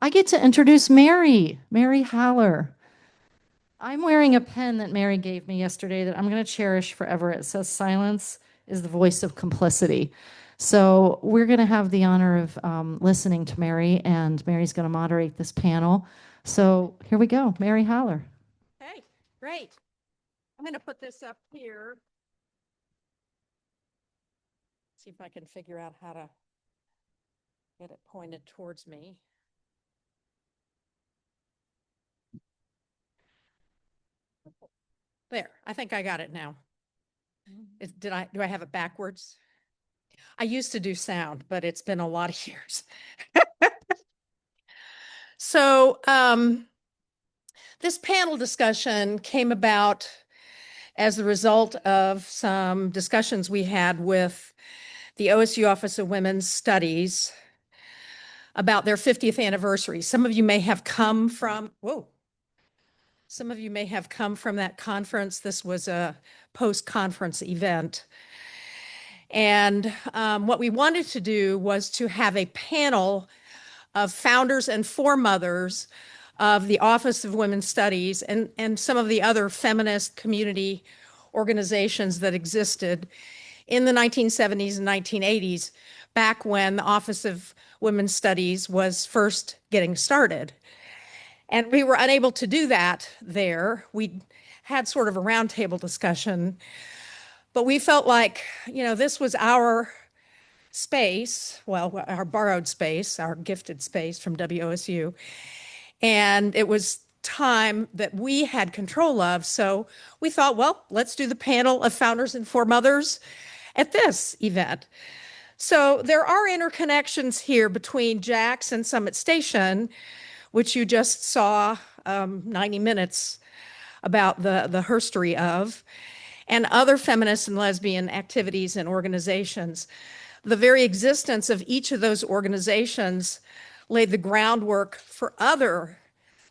Speaker 1: I get to introduce Mary Haller. I'm wearing a pen that Mary gave me yesterday that I'm going to cherish forever. It says, "Silence is the voice of complicity." So we're going to have the honor of listening to Mary, and Mary's going to moderate this panel. So here we go, Mary Haller.
Speaker 6: Hey, great. I'm going to put this up here. See if I can figure out how to get it pointed towards me. There, I think I got it now. Do I have it backwards? I used to do sound, but it's been a lot of years. So this panel discussion came about as the result of some discussions we had with the OSU Office of Women's Studies about their 50th anniversary. Some of you may have come from that conference. This was a post-conference event. And what we wanted to do was to have a panel of founders and foremothers of the Office of Women's Studies and some of the other feminist community organizations that existed in the 1970s and 1980s, back when the Office of Women's Studies was first getting started. And we were unable to do that there. We had sort of a roundtable discussion, but we felt like, this was our space, well, our borrowed space, our gifted space from WOSU. And it was time that we had control of. So we thought, well, let's do the panel of founders and foremothers at this event. So there are interconnections here between Jax and Summit Station, which you just saw 90 minutes about the history of, and other feminist and lesbian activities and organizations. The very existence of each of those organizations laid the groundwork for other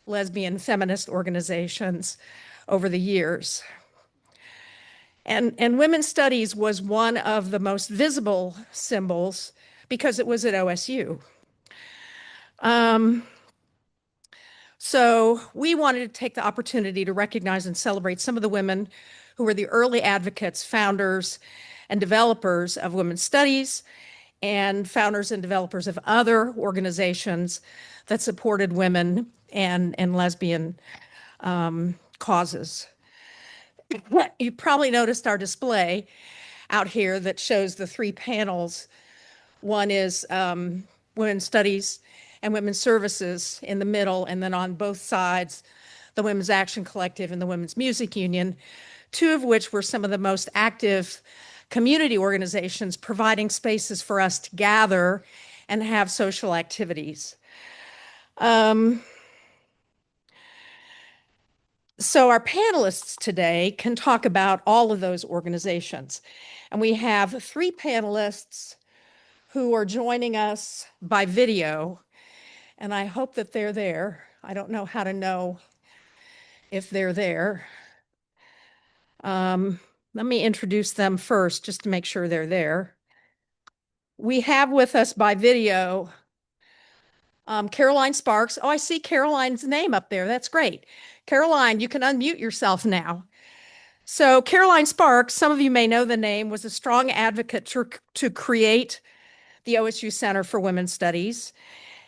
Speaker 6: lesbian feminist organizations over the years. And women's studies was one of the most visible symbols because it was at OSU. So we wanted to take the opportunity to recognize and celebrate some of the women who were the early advocates, founders, and developers of women's studies, and founders and developers of other organizations that supported women and lesbian causes. You probably noticed our display out here that shows the three panels. One is women's studies and women's services in the middle, and then on both sides, the Women's Action Collective and the Women's Music Union, two of which were some of the most active community organizations providing spaces for us to gather and have social activities. So our panelists today can talk about all of those organizations. And we have three panelists who are joining us by video, and I hope that they're there. I don't know how to know if they're there. Let me introduce them first, just to make sure they're there. We have with us by video Caroline Sparks. Oh, I see Caroline's name up there. That's great. Caroline, you can unmute yourself now. So Caroline Sparks, some of you may know the name, was a strong advocate to create the OSU Center for Women's Studies.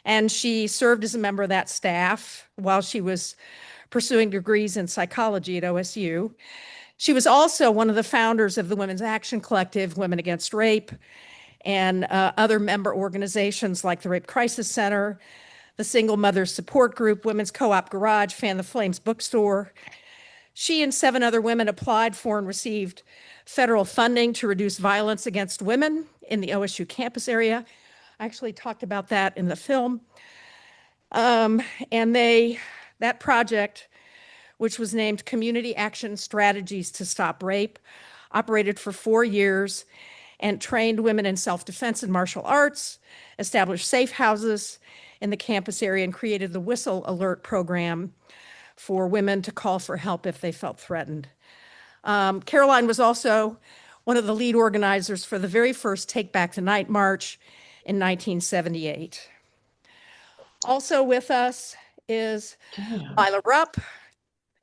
Speaker 6: And she served as a member of that staff while she was pursuing degrees in psychology at OSU. She was also one of the founders of the Women's Action Collective, Women Against Rape, and other member organizations like the Rape Crisis Center, the Single Mothers Support Group, Women's Co-op Garage, Fan the Flames Bookstore. She and 7 other women applied for and received federal funding to reduce violence against women in the OSU campus area. I actually talked about that in the film. And that project, which was named Community Action Strategies to Stop Rape, operated for 4 years and trained women in self-defense and martial arts, established safe houses in the campus area, and created the Whistle Alert program for women to call for help if they felt threatened. Caroline was also one of the lead organizers for the very first Take Back the Night March in 1978. Also with us is Lila Rupp,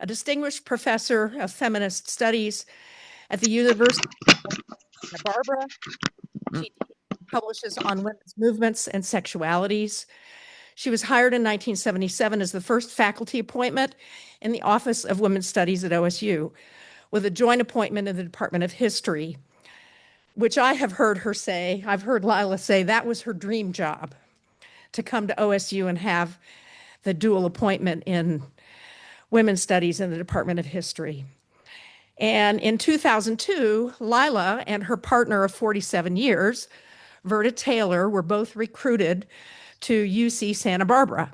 Speaker 6: a distinguished professor of feminist studies at the University of Santa Barbara. She publishes on women's movements and sexualities. She was hired in 1977 as the first faculty appointment in the Office of Women's Studies at OSU, with a joint appointment in the Department of History, which I have heard her say, I've heard Lila say that was her dream job, to come to OSU and have the dual appointment in Women's Studies in the Department of History. And in 2002, Lila and her partner of 47 years, Verda Taylor, were both recruited to UC Santa Barbara.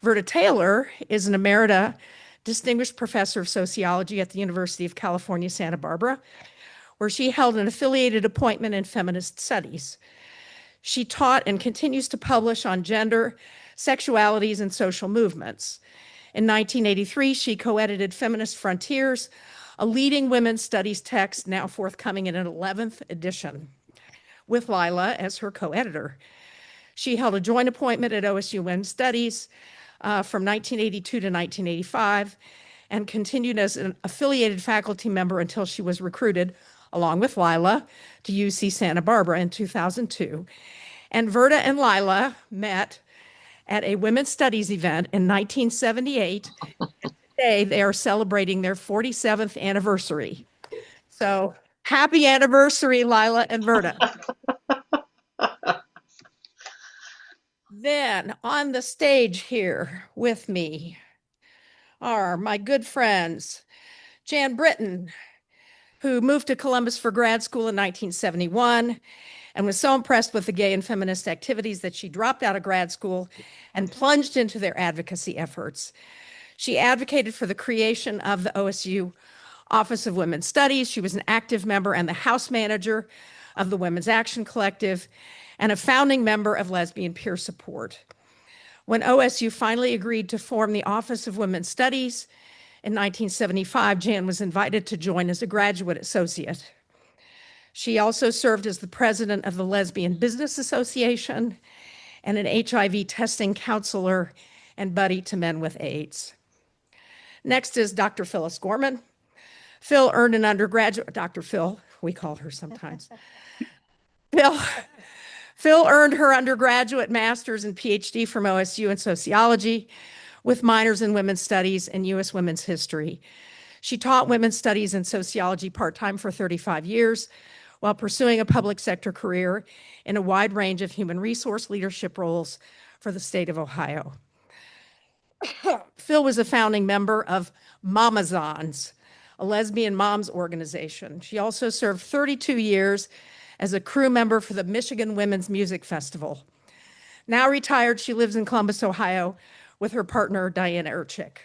Speaker 6: Verda Taylor is an emerita distinguished professor of sociology at the University of California, Santa Barbara, where she held an affiliated appointment in feminist studies. She taught and continues to publish on gender, sexualities, and social movements. In 1983, she co-edited Feminist Frontiers, a leading women's studies text now forthcoming in an 11th edition, with Lila as her co-editor. She held a joint appointment at OSU Women's Studies from 1982 to 1985 and continued as an affiliated faculty member until she was recruited, along with Lila, to UC Santa Barbara in 2002. And Verda and Lila met at a women's studies event in 1978. And today they are celebrating their 47th anniversary. So happy anniversary, Lila and Verda. Then on the stage here with me are my good friends, Jan Britton, who moved to Columbus for grad school in 1971 and was so impressed with the gay and feminist activities that she dropped out of grad school and plunged into their advocacy efforts. She advocated for the creation of the OSU Office of Women's Studies. She was an active member and the house manager of the Women's Action Collective and a founding member of Lesbian Peer Support. When OSU finally agreed to form the Office of Women's Studies in 1975, Jan was invited to join as a graduate associate. She also served as the president of the Lesbian Business Association and an HIV testing counselor and buddy to men with AIDS. Next is Dr. Phyllis Gorman. Phil earned an undergraduate, Dr. Phil, we call her sometimes. Phil earned her undergraduate master's and PhD from OSU in sociology with minors in women's studies and U.S. women's history. She taught women's studies and sociology part-time for 35 years while pursuing a public sector career in a wide range of human resource leadership roles for the state of Ohio. Phil was a founding member of Mamazons, a lesbian moms organization. She also served 32 years as a crew member for the Michigan Women's Music Festival. Now retired, she lives in Columbus, Ohio, with her partner, Diana Erchik.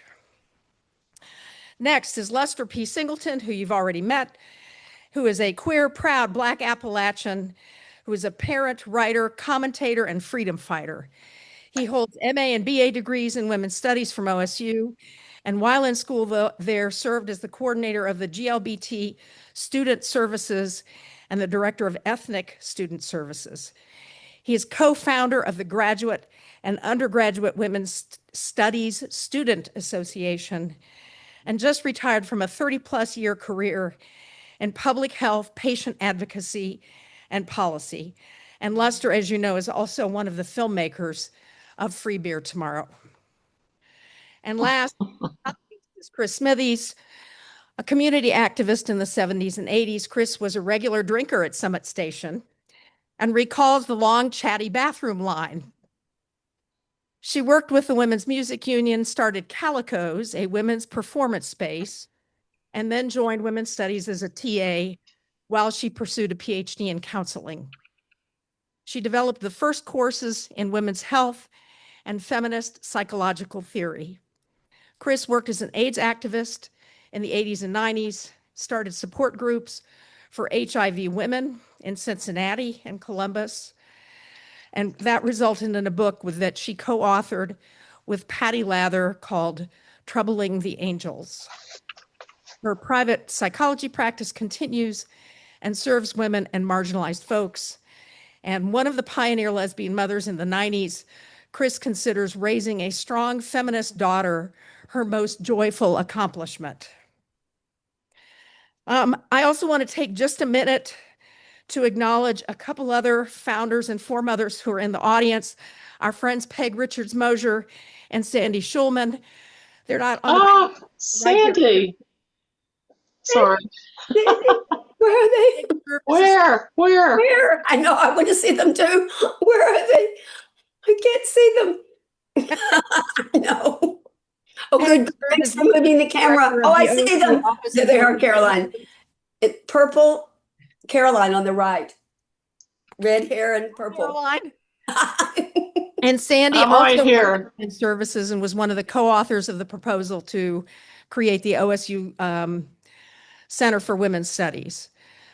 Speaker 6: Next is Lester P. Singleton, who you've already met, who is a queer, proud Black Appalachian, who is a parent, writer, commentator, and freedom fighter. He holds MA and BA degrees in women's studies from OSU, and while in school there served as the coordinator of the GLBT Student Services and the director of Ethnic Student Services. He is co-founder of the Graduate and Undergraduate Women's Studies Student Association and just retired from a 30-plus year career in public health, patient advocacy, and policy. And Lester, as you know, is also one of the filmmakers of Free Beer Tomorrow. And last is Chris Smithies, a community activist in the 70s and 80s. Chris was a regular drinker at Summit Station and recalls the long, chatty bathroom line. She worked with the Women's Music Union, started Calico's, a women's performance space, and then joined Women's Studies as a TA while she pursued a PhD in counseling. She developed the first courses in women's health and feminist psychological theory. Chris worked as an AIDS activist in the 80s and 90s, started support groups for HIV women in Cincinnati and Columbus, and that resulted in a book that she co-authored with Patty Lather called Troubling the Angels. Her private psychology practice continues and serves women and marginalized folks. And one of the pioneer lesbian mothers in the 90s, Chris considers raising a strong feminist daughter her most joyful accomplishment. I also want to take just a minute to acknowledge a couple other founders and foremothers who are in the audience, our friends Peg Richards-Mosier and Sandy Schulman. They're not on the
Speaker 20: Sandy. Sorry.
Speaker 5: Where are they? Where? I know, I want to see them too. Where are they? I can't see them. I know. Oh, good. Thanks for moving the camera. Oh, I see them. There they are, Caroline. Purple, Caroline on the right. Red hair and purple.
Speaker 6: Caroline. And Sandy
Speaker 20: I'm
Speaker 6: also
Speaker 20: right here.
Speaker 6: in services and was one of the co-authors of the proposal to create the OSU Center for Women's Studies.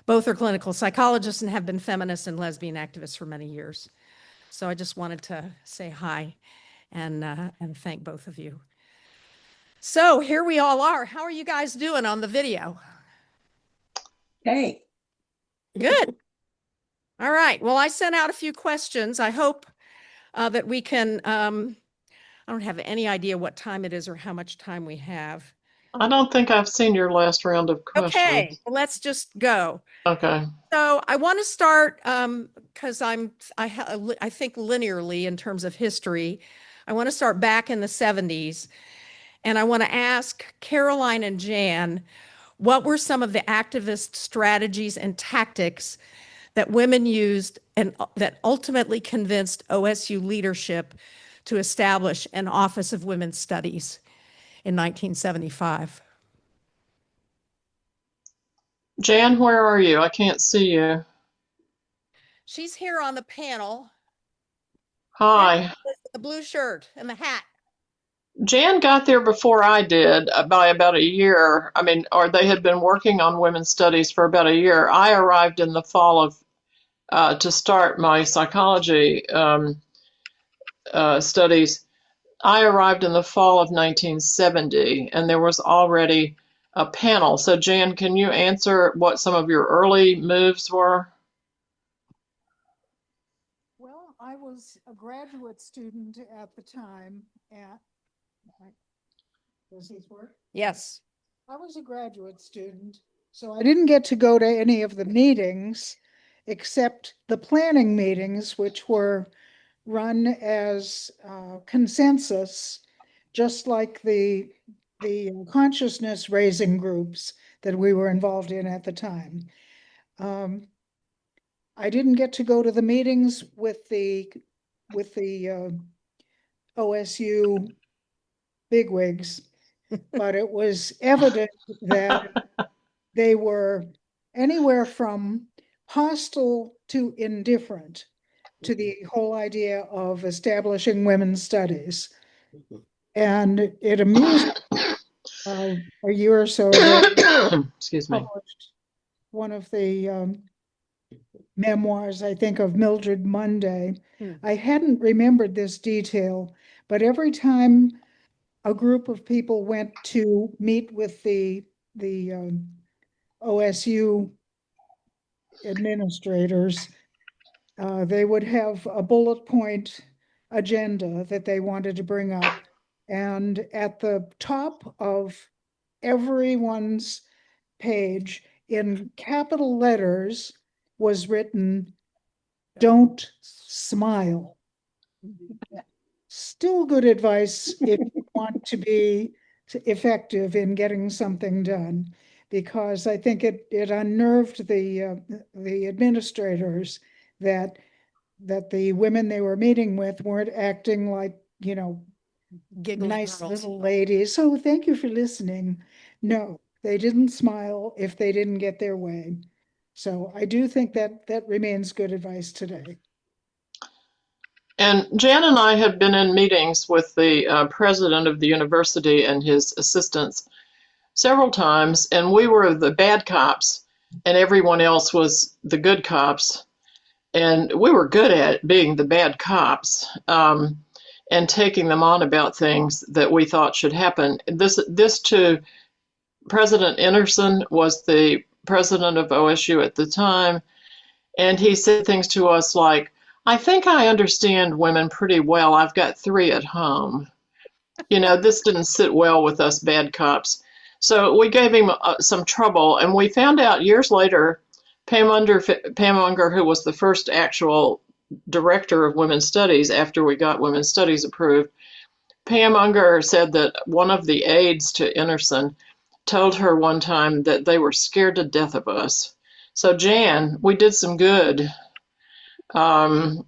Speaker 6: Both are clinical psychologists and have been feminist and lesbian activists for many years. So I just wanted to say hi and thank both of you. So here we all are. How are you guys doing on the video?
Speaker 5: Hey.
Speaker 6: Good. All right. Well, I sent out a few questions. I hope that we can, I don't have any idea what time it is or how much time we have.
Speaker 20: I don't think I've seen your last round of questions.
Speaker 6: Okay, well, let's just go.
Speaker 20: Okay.
Speaker 6: So I want to start because I think linearly in terms of history. I want to start back in the 70s, and I want to ask Caroline and Jan, what were some of the activist strategies and tactics that women used and that ultimately convinced OSU leadership to establish an Office of Women's Studies in 1975.
Speaker 9: Jan, where are you? I can't see you.
Speaker 6: She's here on the panel.
Speaker 9: Hi.
Speaker 6: The blue shirt and the hat.
Speaker 9: Jan got there before I did by about a year. I mean, or they had been working on women's studies for about a year. I arrived in the fall of to start my psychology studies. I arrived in the fall of 1970, and there was already a panel. So, Jan, can you answer what some of your early moves were?
Speaker 13: Well, I was a graduate student at the time at, does this work?
Speaker 6: Yes.
Speaker 13: I was a graduate student, so I didn't get to go to any of the meetings except the planning meetings, which were run as consensus, just like the consciousness raising groups that we were involved in at the time. I didn't get to go to the meetings with the OSU bigwigs, but it was evident that they were anywhere from hostile to indifferent to the whole idea of establishing women's studies. And it amused a year or so ago.
Speaker 9: Excuse me.
Speaker 13: Published one of the memoirs, I think, of Mildred Monday. I hadn't remembered this detail, but every time a group of people went to meet with the OSU administrators, they would have a bullet point agenda that they wanted to bring up. And at the top of everyone's page in capital letters was written, "Don't smile." Still good advice if you want to be effective in getting something done, because I think it unnerved the administrators that the women they were meeting with weren't acting like, nice
Speaker 6: girls.
Speaker 13: little ladies. So thank you for listening. No, they didn't smile if they didn't get their way. So I do think that remains good advice today.
Speaker 9: And Jan and I had been in meetings with the president of the university and his assistants several times, and we were the bad cops, and everyone else was the good cops. And we were good at being the bad cops and taking them on about things that we thought should happen. This too, President Anderson was the president of OSU at the time, and he said things to us like, "I think I understand women pretty well. I've got 3 at home." This didn't sit well with us bad cops. So we gave him some trouble, and we found out years later, Pam Unger, who was the first actual director of women's studies after we got women's studies approved, Pam Unger said that one of the aides to Anderson told her one time that they were scared to death of us. So Jan, we did some good. One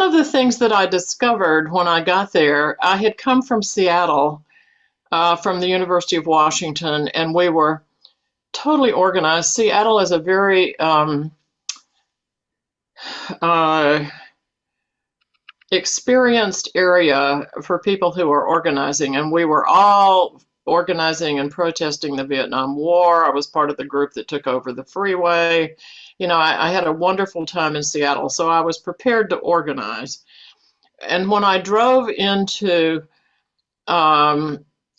Speaker 9: of the things that I discovered when I got there, I had come from Seattle, from the University of Washington, and we were totally organized. Seattle is a very experienced area for people who are organizing, and we were all organizing and protesting the Vietnam War. I was part of the group that took over the freeway. I had a wonderful time in Seattle, so I was prepared to organize. And when I drove into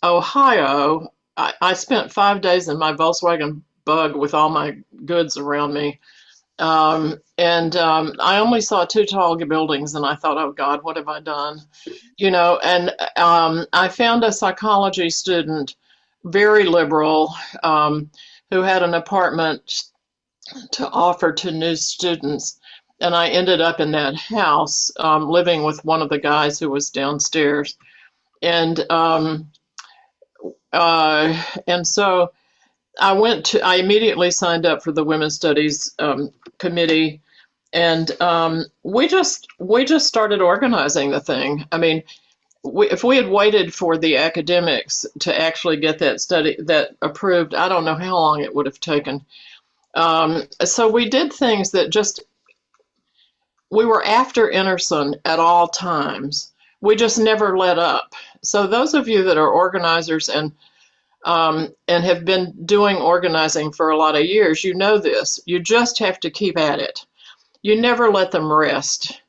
Speaker 9: Ohio, I spent 5 days in my Volkswagen Bug with all my goods around me. I only saw 2 tall buildings, and I thought, oh God, what have I done? I found a psychology student, very liberal, who had an apartment to offer to new students. And I ended up in that house, living with one of the guys who was downstairs. And so I immediately signed up for the Women's Studies committee, and we just started organizing the thing. I mean, if we had waited for the academics to actually get that approved, I don't know how long it would have taken. So we did things that we were after Enerson at all times. We just never let up. So those of you that are organizers and have been doing organizing for a lot of years, you know this. You just have to keep at it. You never let them rest.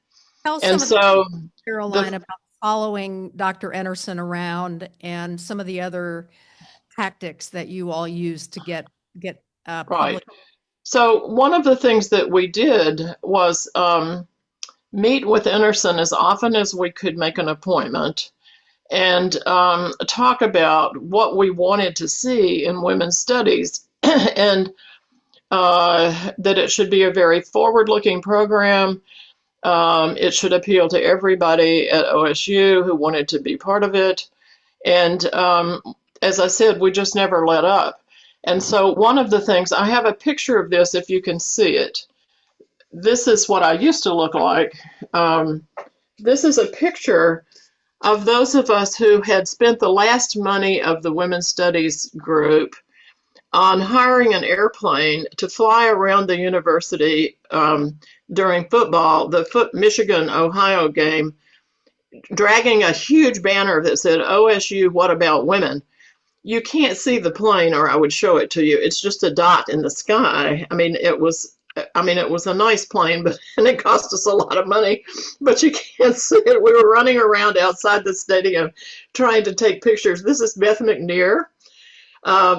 Speaker 6: Tell
Speaker 9: And
Speaker 6: some of
Speaker 9: so,
Speaker 6: Caroline, about following Dr. Enerson around and some of the other tactics that you all use to get
Speaker 9: right.
Speaker 6: public.
Speaker 9: So one of the things that we did was meet with Enerson as often as we could make an appointment and talk about what we wanted to see in women's studies and that it should be a very forward-looking program. It should appeal to everybody at OSU who wanted to be part of it. And as I said, we just never let up. And so one of the things, I have a picture of this if you can see it. This is what I used to look like. This is a picture of those of us who had spent the last money of the Women's Studies group on hiring an airplane to fly around the university during football, the Michigan-Ohio game, dragging a huge banner that said, OSU, what about women? You can't see the plane, or I would show it to you. It's just a dot in the sky. I mean, it was a nice plane, and it cost us a lot of money, but you can't see it. We were running around outside the stadium trying to take pictures. This is Beth McNear.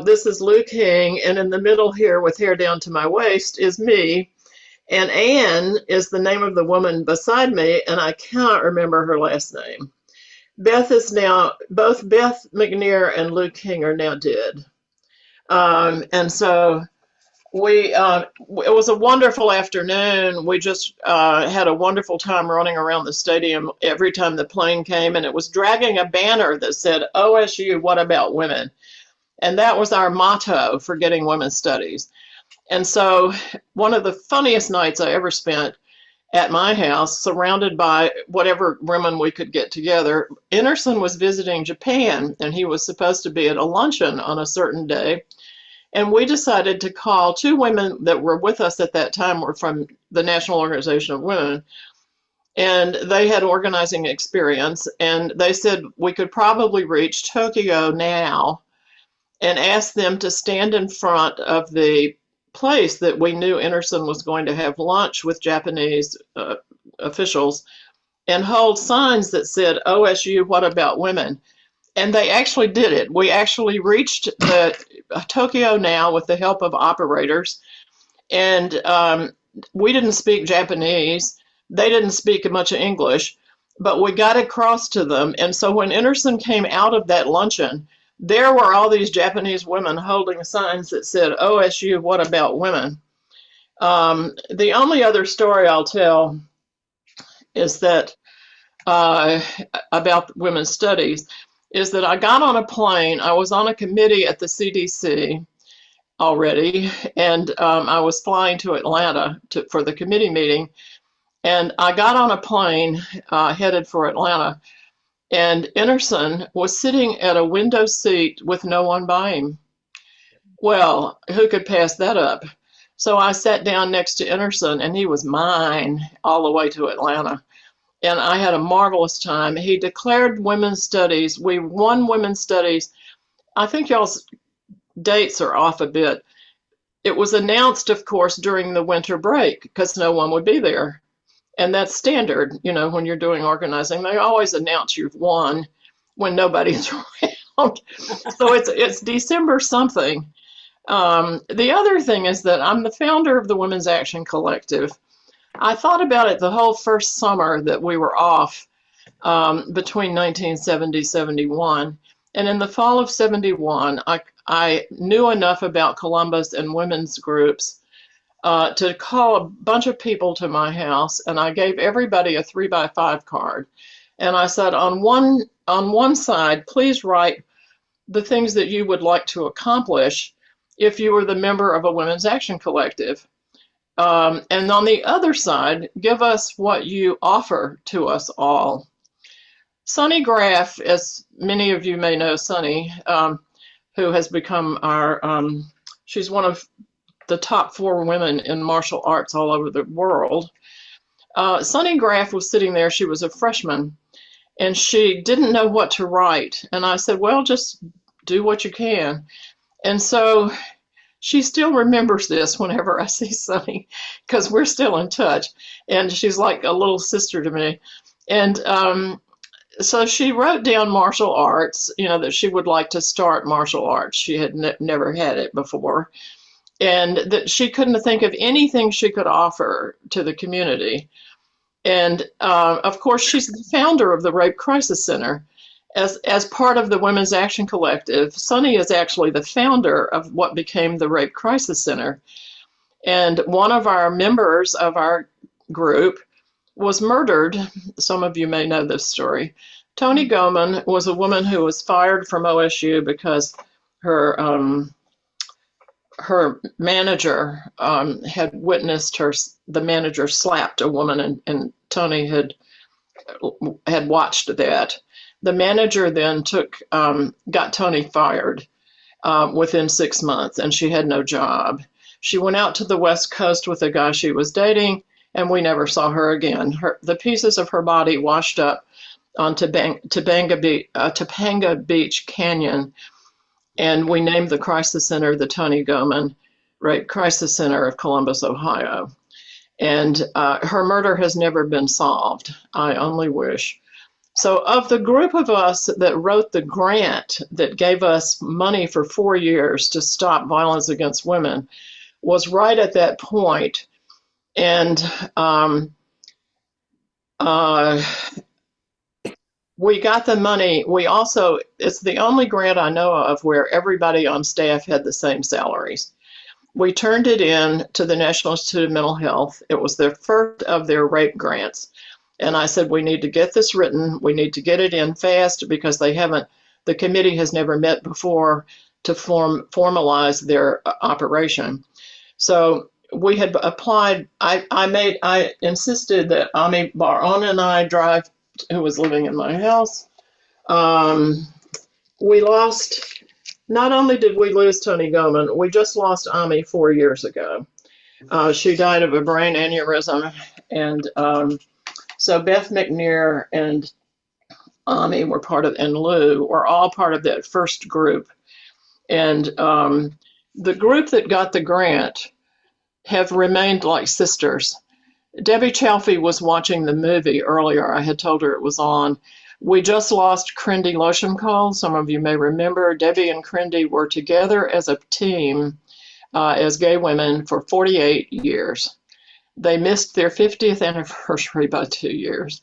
Speaker 9: This is Luke King, and in the middle here with hair down to my waist is me. And Anne is the name of the woman beside me, and I cannot remember her last name. Both Beth McNear and Luke King are now dead. And so it was a wonderful afternoon. We just had a wonderful time running around the stadium every time the plane came, and it was dragging a banner that said, OSU, what about women? And that was our motto for getting women's studies. And so one of the funniest nights I ever spent at my house, surrounded by whatever women we could get together, Enerson was visiting Japan, and he was supposed to be at a luncheon on a certain day. And we decided to call two women that were with us at that time, were from the National Organization of Women, and they had organizing experience. And they said we could probably reach Tokyo now and ask them to stand in front of the place that we knew Enerson was going to have lunch with Japanese officials and hold signs that said, OSU, what about women? And they actually did it. We actually reached the Tokyo now with the help of operators, and we didn't speak Japanese. They didn't speak much English, but we got across to them. And so when Enerson came out of that luncheon, there were all these Japanese women holding signs that said, OSU, what about women? The only other story I'll tell is that about women's studies is that I got on a plane. I was on a committee at the CDC already, and I was flying to Atlanta for the committee meeting. And I got on a plane headed for Atlanta, and Enerson was sitting at a window seat with no one by him. Well, who could pass that up? So I sat down next to Enerson, and he was mine all the way to Atlanta. And I had a marvelous time. He declared women's studies. We won women's studies. I think y'all's dates are off a bit. It was announced, of course, during the winter break because no one would be there. And that's standard, when you're doing organizing. They always announce you've won when nobody's around. So it's December something. The other thing is that I'm the founder of the Women's Action Collective. I thought about it the whole first summer that we were off between 1970-71. And in the fall of 71, I knew enough about Columbus and women's groups to call a bunch of people to my house, and I gave everybody a 3x5 card. And I said, on one side, please write the things that you would like to accomplish if you were the member of a Women's Action Collective. And on the other side, give us what you offer to us all. Sunny Graff, as many of you may know Sunny, who has become she's one of the top 4 women in martial arts all over the world. Sunny Graff was sitting there. She was a freshman, and she didn't know what to write. And I said, well, just do what you can. And so she still remembers this whenever I see Sunny, because we're still in touch. And she's like a little sister to me. And so she wrote down martial arts, that she would like to start martial arts. She had never had it before. And that she couldn't think of anything she could offer to the community. And of course, she's the founder of the Rape Crisis Center. As part of the Women's Action Collective, Sunny is actually the founder of what became the Rape Crisis Center. And one of our members of our group was murdered. Some of you may know this story. Toni Goman was a woman who was fired from OSU because her manager had witnessed the manager slapped a woman, and Toni had watched that. The manager then got Toni fired within 6 months, and she had no job. She went out to the West Coast with a guy she was dating, and we never saw her again. The pieces of her body washed up on Topanga Beach Canyon, and we named the crisis center the Toni Goman Rape Crisis Center of Columbus, Ohio. And her murder has never been solved. I only wish. So of the group of us that wrote the grant that gave us money for 4 years to stop violence against women was right at that point. And we got the money. It's the only grant I know of where everybody on staff had the same salaries. We turned it in to the National Institute of Mental Health. It was the first of their rape grants. And I said, we need to get this written. We need to get it in fast because the committee has never met before to formalize their operation. So we had applied. I insisted that Ami Baron and I drive, who was living in my house. We lost, not only did we lose Toni Goman, we just lost Ami 4 years ago. She died of a brain aneurysm. And so Beth McNair and Ami and Lou were all part of that first group. And the group that got the grant have remained like sisters. Debbie Chalfie was watching the movie earlier. I had told her it was on. We just lost Crindy Losham-Cole. Some of you may remember Debbie and Crindy were together as a team as gay women for 48 years. They missed their 50th anniversary by 2 years.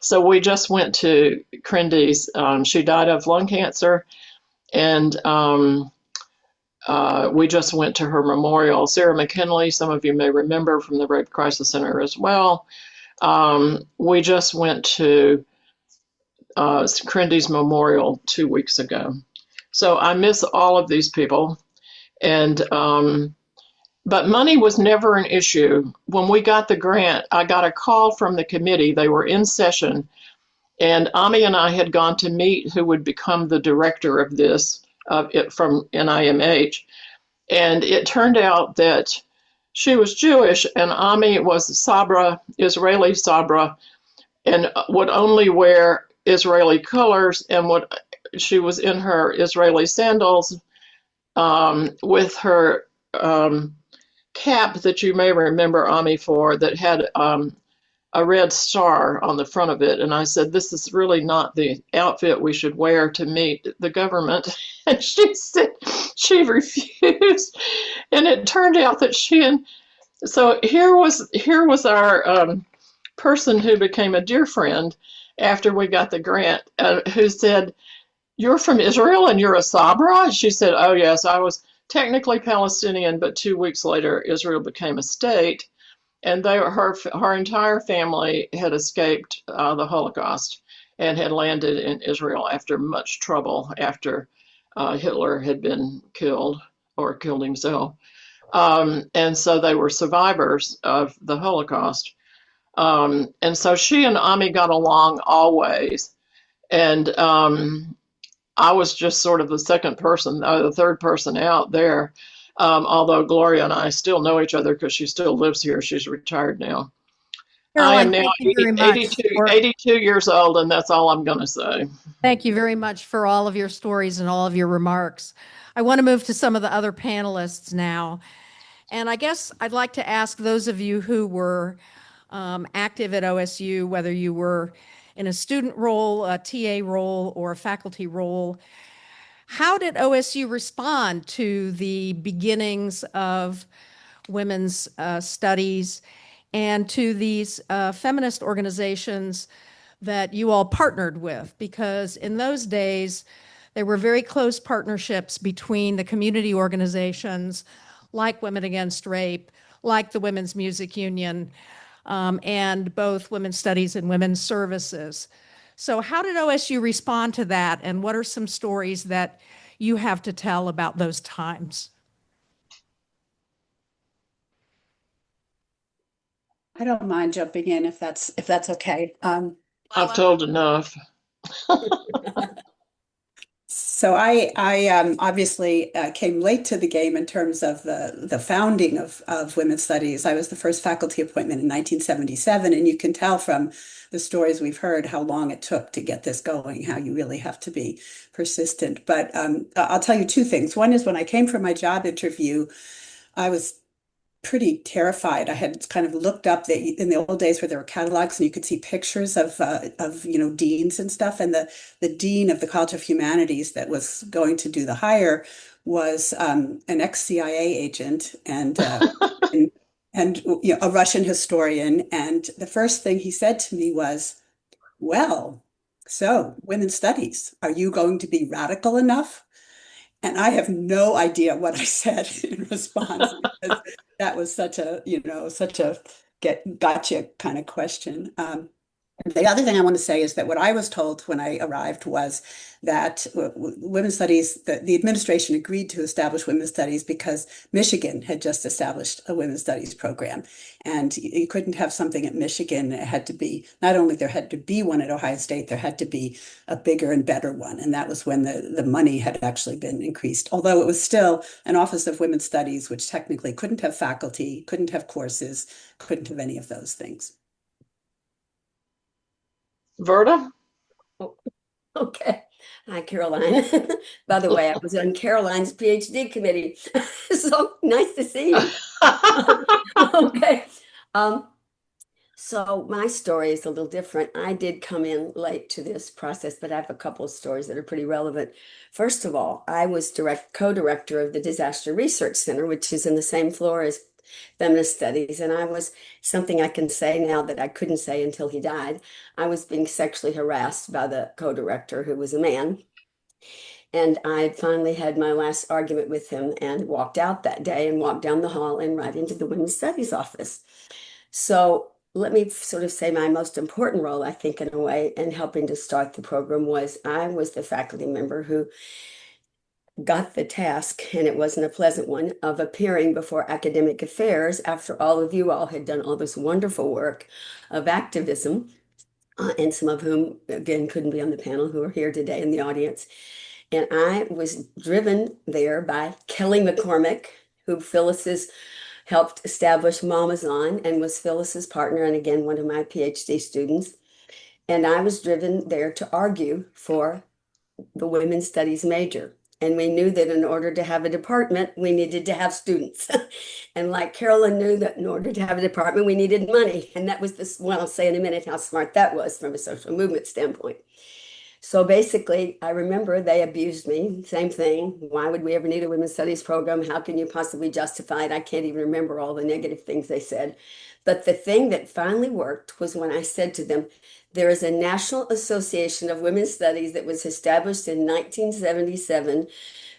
Speaker 9: So we just went to Crindy's. She died of lung cancer, and we just went to her memorial. Sarah McKinley, some of you may remember from the Rape Crisis Center as well. We just went to Crindy's memorial 2 weeks ago. So I miss all of these people. And but money was never an issue. When we got the grant, I got a call from the committee. They were in session, and Ami and I had gone to meet who would become the director of this from NIMH. And it turned out that she was Jewish, and Ami was Sabra, Israeli Sabra, and would only wear Israeli colors, and she was in her Israeli sandals with her cap that you may remember Ami for, that had a red star on the front of it. And I said, this is really not the outfit we should wear to meet the government. And she said she refused. And it turned out that so here was our person who became a dear friend after we got the grant, who said, you're from Israel and you're a Sabra? She said, oh yes, I was technically Palestinian, but 2 weeks later, Israel became a state, and her entire family had escaped the Holocaust and had landed in Israel after much trouble after Hitler had been killed. or killed himself. And so they were survivors of the Holocaust. And so she and Ami got along always. And I was just sort of the second person, the third person out there. Although Gloria and I still know each other because she still lives here. She's retired now. I am
Speaker 6: Caroline,
Speaker 9: now
Speaker 6: thank you very much
Speaker 9: 82 years old, and that's all I'm going to say.
Speaker 6: Thank you very much for all of your stories and all of your remarks. I want to move to some of the other panelists now. And I guess I'd like to ask those of you who were active at OSU, whether you were in a student role, a TA role, or a faculty role, how did OSU respond to the beginnings of women's studies and to these feminist organizations that you all partnered with? Because in those days, there were very close partnerships between the community organizations like Women Against Rape, like the Women's Music Union, and both Women's Studies and Women's Services. So how did OSU respond to that, and what are some stories that you have to tell about those times?
Speaker 10: I don't mind jumping in if that's okay.
Speaker 9: I've told enough.
Speaker 10: So I obviously came late to the game in terms of the founding of women's studies. I was the first faculty appointment in 1977, and you can tell from the stories we've heard how long it took to get this going, how you really have to be persistent. But I'll tell you two things. One is when I came for my job interview, I was pretty terrified. I had kind of looked up that in the old days where there were catalogs and you could see pictures of deans and stuff, and the dean of the College of Humanities that was going to do the hire was an ex-CIA agent and a Russian historian. And the first thing he said to me was, "Well, so women's studies, are you going to be radical enough?" And I have no idea what I said in response, because that was such a gotcha kind of question. The other thing I want to say is that what I was told when I arrived was that women's studies, the administration agreed to establish women's studies because Michigan had just established a women's studies program. And you couldn't have something at Michigan. It had to be, not only there had to be one at Ohio State, there had to be a bigger and better one. And that was when the money had actually been increased. Although it was still an Office of Women's Studies, which technically couldn't have faculty, couldn't have courses, couldn't have any of those things.
Speaker 9: Verda?
Speaker 5: Okay. Hi, Caroline. By the way, I was on Caroline's PhD committee. So nice to see you. Okay. So my story is a little different. I did come in late to this process, but I have a couple of stories that are pretty relevant. First of all, I was co-director of the Disaster Research Center, which is in the same floor as feminist studies. And I was, something I can say now that I couldn't say until he died, I was being sexually harassed by the co-director, who was a man. And I finally had my last argument with him and walked out that day and walked down the hall and right into the women's studies office. So let me sort of say my most important role, I think, in a way, in helping to start the program was I was the faculty member who got the task, and it wasn't a pleasant one, of appearing before academic affairs after all of you all had done all this wonderful work of activism, and some of whom, again, couldn't be on the panel, who are here today in the audience. And I was driven there by Kelly McCormick, who Phyllis's helped establish Mamas On and was Phyllis's partner, and again, one of my PhD students. And I was driven there to argue for the women's studies major. And we knew that in order to have a department, we needed to have students. And like Carolyn knew that in order to have a department, we needed money. And that was this, well, I'll say in a minute how smart that was from a social movement standpoint. So basically, I remember they abused me. Same thing. Why would we ever need a women's studies program? How can you possibly justify it? I can't even remember all the negative things they said. But the thing that finally worked was when I said to them, there is a National Association of Women's Studies that was established in 1977.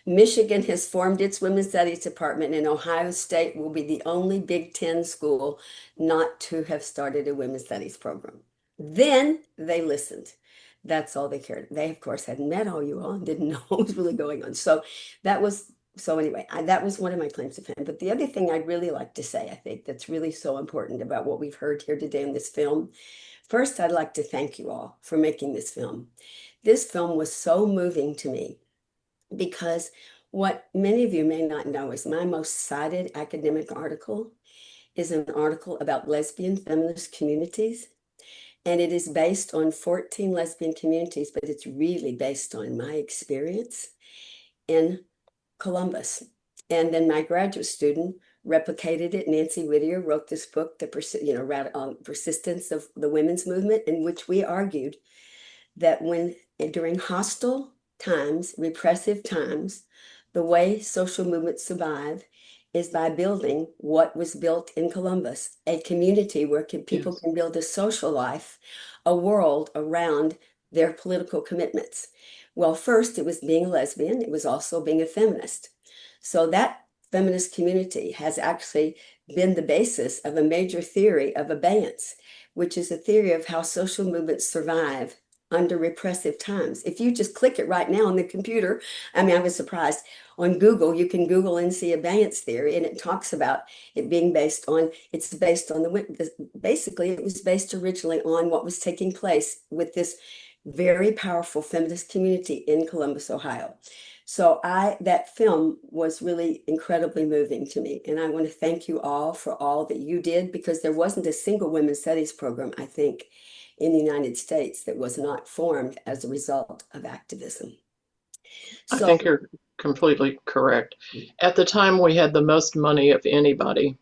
Speaker 5: Michigan has formed its women's studies department, and Ohio State will be the only Big Ten school not to have started a women's studies program. Then they listened. That's all they cared. They, of course, hadn't met all you all and didn't know what was really going on. So that was So anyway, that was one of my claims to fame. But the other thing I'd really like to say, I think that's really so important about what we've heard here today in this film. First, I'd like to thank you all for making this film. This film was so moving to me because what many of you may not know is my most cited academic article is an article about lesbian feminist communities. And it is based on 14 lesbian communities, but it's really based on my experience in Columbus. And then my graduate student replicated it. Nancy Whittier wrote this book, Persistence of the Women's Movement, in which we argued that during hostile times, repressive times, the way social movements survive is by building what was built in Columbus, a community where people can build a social life, a world around their political commitments. Well, first it was being a lesbian, it was also being a feminist. So that feminist community has actually been the basis of a major theory of abeyance, which is a theory of how social movements survive under repressive times. If you just click it right now on the computer, I mean, I was surprised. On Google, you can Google and see abeyance theory, and it talks about it being basically it was based originally on what was taking place with this very powerful feminist community in Columbus, Ohio. So that film was really incredibly moving to me. And I want to thank you all for all that you did, because there wasn't a single women's studies program, I think, in the United States that was not formed as a result of activism.
Speaker 9: I think you're completely correct. At the time, we had the most money of anybody.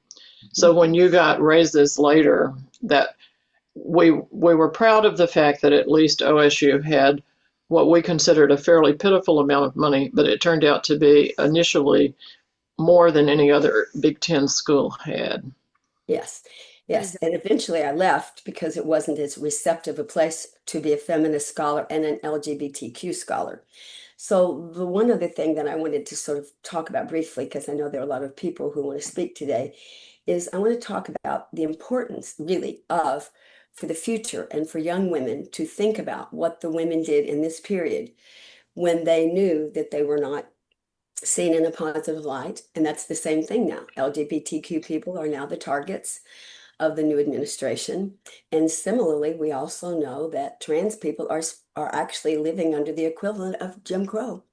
Speaker 9: So when you got raises later, that we were proud of the fact that at least OSU had what we considered a fairly pitiful amount of money, but it turned out to be initially more than any other Big Ten school had.
Speaker 5: Yes, yes. And eventually I left because it wasn't as receptive a place to be a feminist scholar and an LGBTQ scholar. So the one other thing that I wanted to sort of talk about briefly, because I know there are a lot of people who want to speak today, is I want to talk about the importance really of, for the future and for young women to think about what the women did in this period when they knew that they were not seen in a positive light. And that's the same thing now. LGBTQ people are now the targets of the new administration. And similarly, we also know that trans people are actually living under the equivalent of Jim Crow.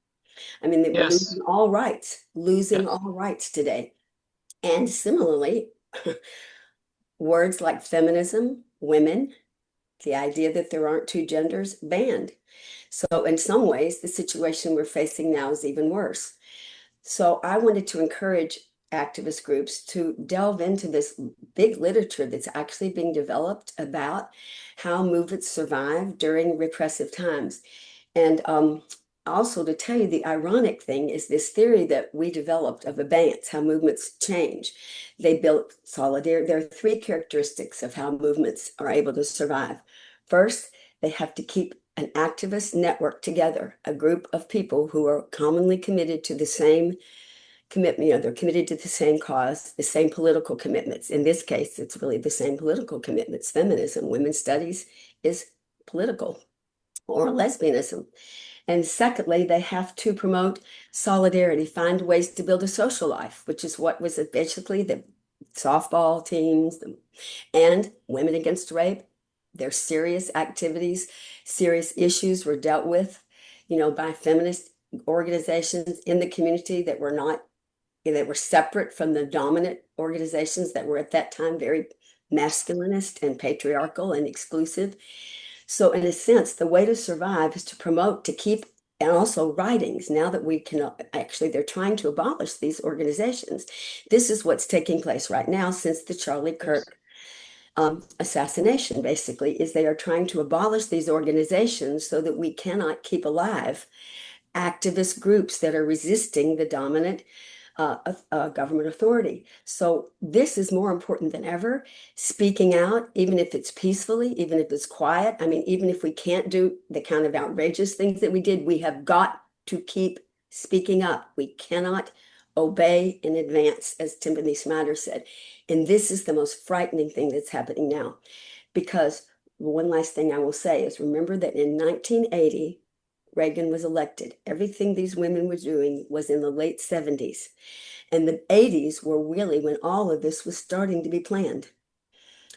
Speaker 5: I mean, they were losing all rights today. And similarly, words like feminism, women, the idea that there aren't two genders, banned. So in some ways, the situation we're facing now is even worse. So I wanted to encourage activist groups to delve into this big literature that's actually being developed about how movements survive during repressive times. And also to tell you, the ironic thing is this theory that we developed of abeyance, how movements change. They built solidarity. There are three characteristics of how movements are able to survive. First, they have to keep an activist network together, a group of people who are commonly committed to the same commitment, they're committed to the same cause, the same political commitments. In this case, it's really the same political commitments. Feminism, women's studies is political, or lesbianism. And secondly, they have to promote solidarity, find ways to build a social life, which is what was basically the softball teams and Women Against Rape. Their serious activities, serious issues were dealt with, by feminist organizations in the community that were separate from the dominant organizations that were at that time very masculinist and patriarchal and exclusive. So in a sense, the way to survive is to promote, to keep, and also writings. Now that we can actually, they're trying to abolish these organizations. This is what's taking place right now since the Charlie Kirk assassination, basically, is they are trying to abolish these organizations so that we cannot keep alive activist groups that are resisting the dominant government authority. So this is more important than ever. Speaking out, even if it's peacefully, even if it's quiet. I mean, even if we can't do the kind of outrageous things that we did, we have got to keep speaking up. We cannot obey in advance, as Timothy Snyder said. And this is the most frightening thing that's happening now. Because one last thing I will say is, remember that in 1980, Reagan was elected. Everything these women were doing was in the late 70s. And the 80s were really when all of this was starting to be planned.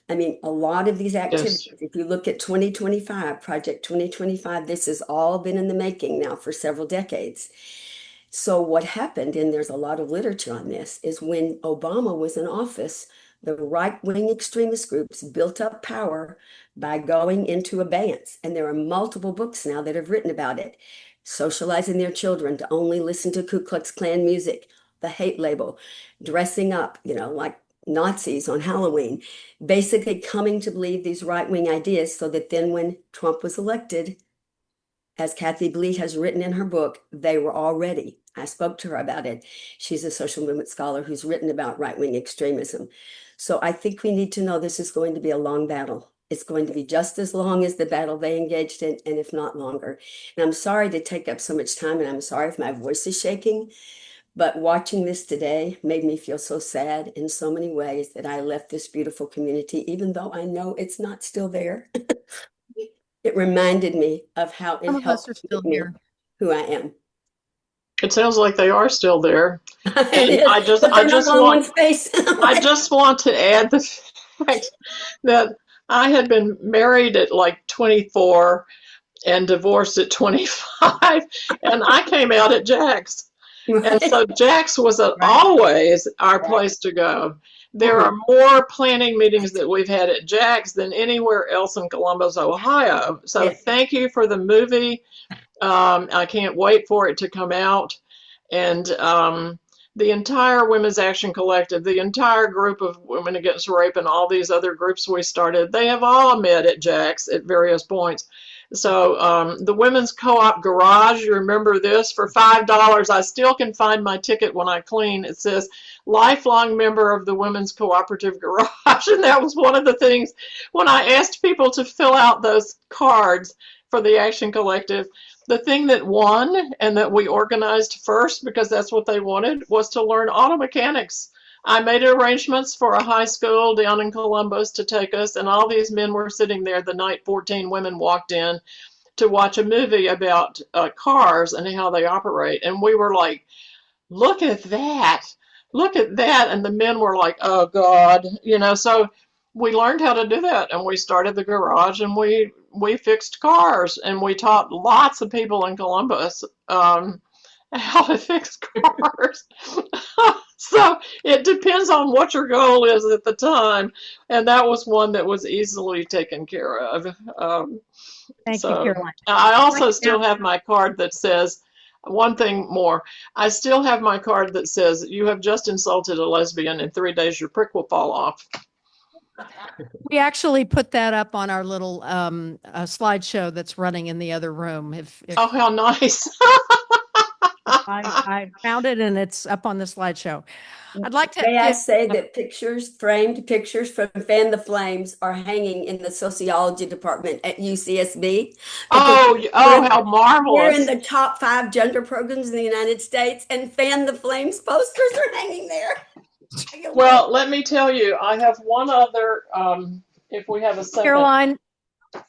Speaker 5: I mean, a lot of these activities, if you look at 2025, Project 2025, this has all been in the making now for several decades. So what happened, and there's a lot of literature on this, is when Obama was in office, the right-wing extremist groups built up power by going into abeyance. And there are multiple books now that have written about it. Socializing their children to only listen to Ku Klux Klan music, the hate label, dressing up, like Nazis on Halloween, basically coming to believe these right-wing ideas so that then when Trump was elected, as Kathy Bleet has written in her book, they were all ready. I spoke to her about it. She's a social movement scholar who's written about right-wing extremism. So I think we need to know this is going to be a long battle. It's going to be just as long as the battle they engaged in, and if not longer. And I'm sorry to take up so much time, and I'm sorry if my voice is shaking, but watching this today made me feel so sad in so many ways that I left this beautiful community, even though I know it's not still there. It reminded me of how it
Speaker 1: Some of us
Speaker 5: helped
Speaker 1: are still
Speaker 5: make me
Speaker 1: here.
Speaker 5: who I am.
Speaker 9: It sounds like they are still there.
Speaker 5: It
Speaker 9: And
Speaker 5: is, but they're not long on space.
Speaker 9: I just want to add the fact that I had been married at like 24 and divorced at 25, and I came out at Jack's. And so Jack's was always our place to go. There are more planning meetings that we've had at Jack's than anywhere else in Columbus, Ohio. So thank you for the movie. I can't wait for it to come out. And the entire Women's Action Collective, the entire group of Women Against Rape and all these other groups we started, they have all met at Jack's at various points. So the Women's Co-op Garage, you remember this, for $5, I still can find my ticket when I clean. It says, lifelong member of the Women's Cooperative Garage. And that was one of the things when I asked people to fill out those cards for the Action Collective. The thing that won and that we organized first, because that's what they wanted, was to learn auto mechanics. I made arrangements for a high school down in Columbus to take us, and all these men were sitting there the night 14 women walked in to watch a movie about cars and how they operate. And we were like, look at that. Look at that. And the men were like, oh, God. So we learned how to do that, and we started the garage, and we fixed cars, and we taught lots of people in Columbus how to fix cars. So it depends on what your goal is at the time, and that was one that was easily taken care of.
Speaker 6: Thank you, Caroline.
Speaker 9: I also still have my card that says, one thing more, I still have my card that says, you have just insulted a lesbian. In 3 days your prick will fall off.
Speaker 6: We actually put that up on our little slideshow that's running in the other room. If
Speaker 9: oh, how nice.
Speaker 6: I found it, and it's up on the slideshow. I'd like to
Speaker 5: May I say that framed pictures from Fan the Flames are hanging in the sociology department at UCSB.
Speaker 9: Oh, how marvelous.
Speaker 5: We're in the top 5 gender programs in the United States, and Fan the Flames posters are hanging there.
Speaker 9: Well, let me tell you, I have one other, if we have a second.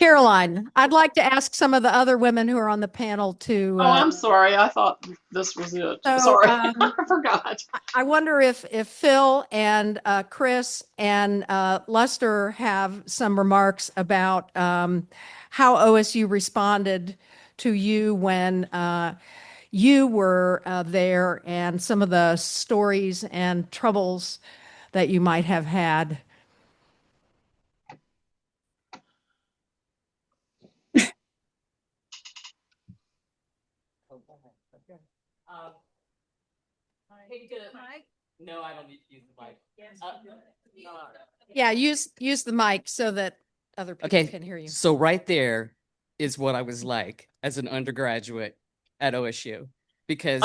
Speaker 6: Caroline, I'd like to ask some of the other women who are on the panel to.
Speaker 9: Oh, I'm sorry. I thought this was it.
Speaker 6: So,
Speaker 9: sorry, I forgot.
Speaker 6: I wonder if Phil and Chris and Lester have some remarks about how OSU responded to you when you were there, and some of the stories and troubles that you might have had.
Speaker 12: No, I don't need to use the mic.
Speaker 6: Yeah, use the mic so that other people can hear you.
Speaker 12: So right there is what I was like as an undergraduate at OSU, because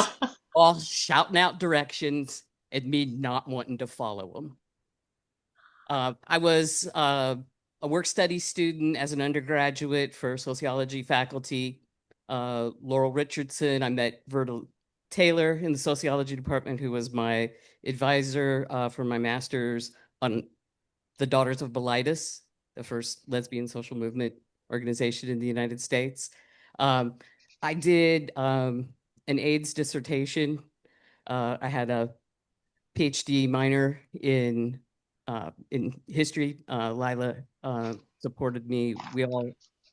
Speaker 12: all shouting out directions and me not wanting to follow them. I was a work study student as an undergraduate for sociology faculty. Laurel Richardson, I met Verda Taylor in the sociology department, who was my advisor for my master's on the Daughters of Bilitis, the first lesbian social movement organization in the United States. I did an AIDS dissertation. I had a PhD minor in history. Lila supported me. We all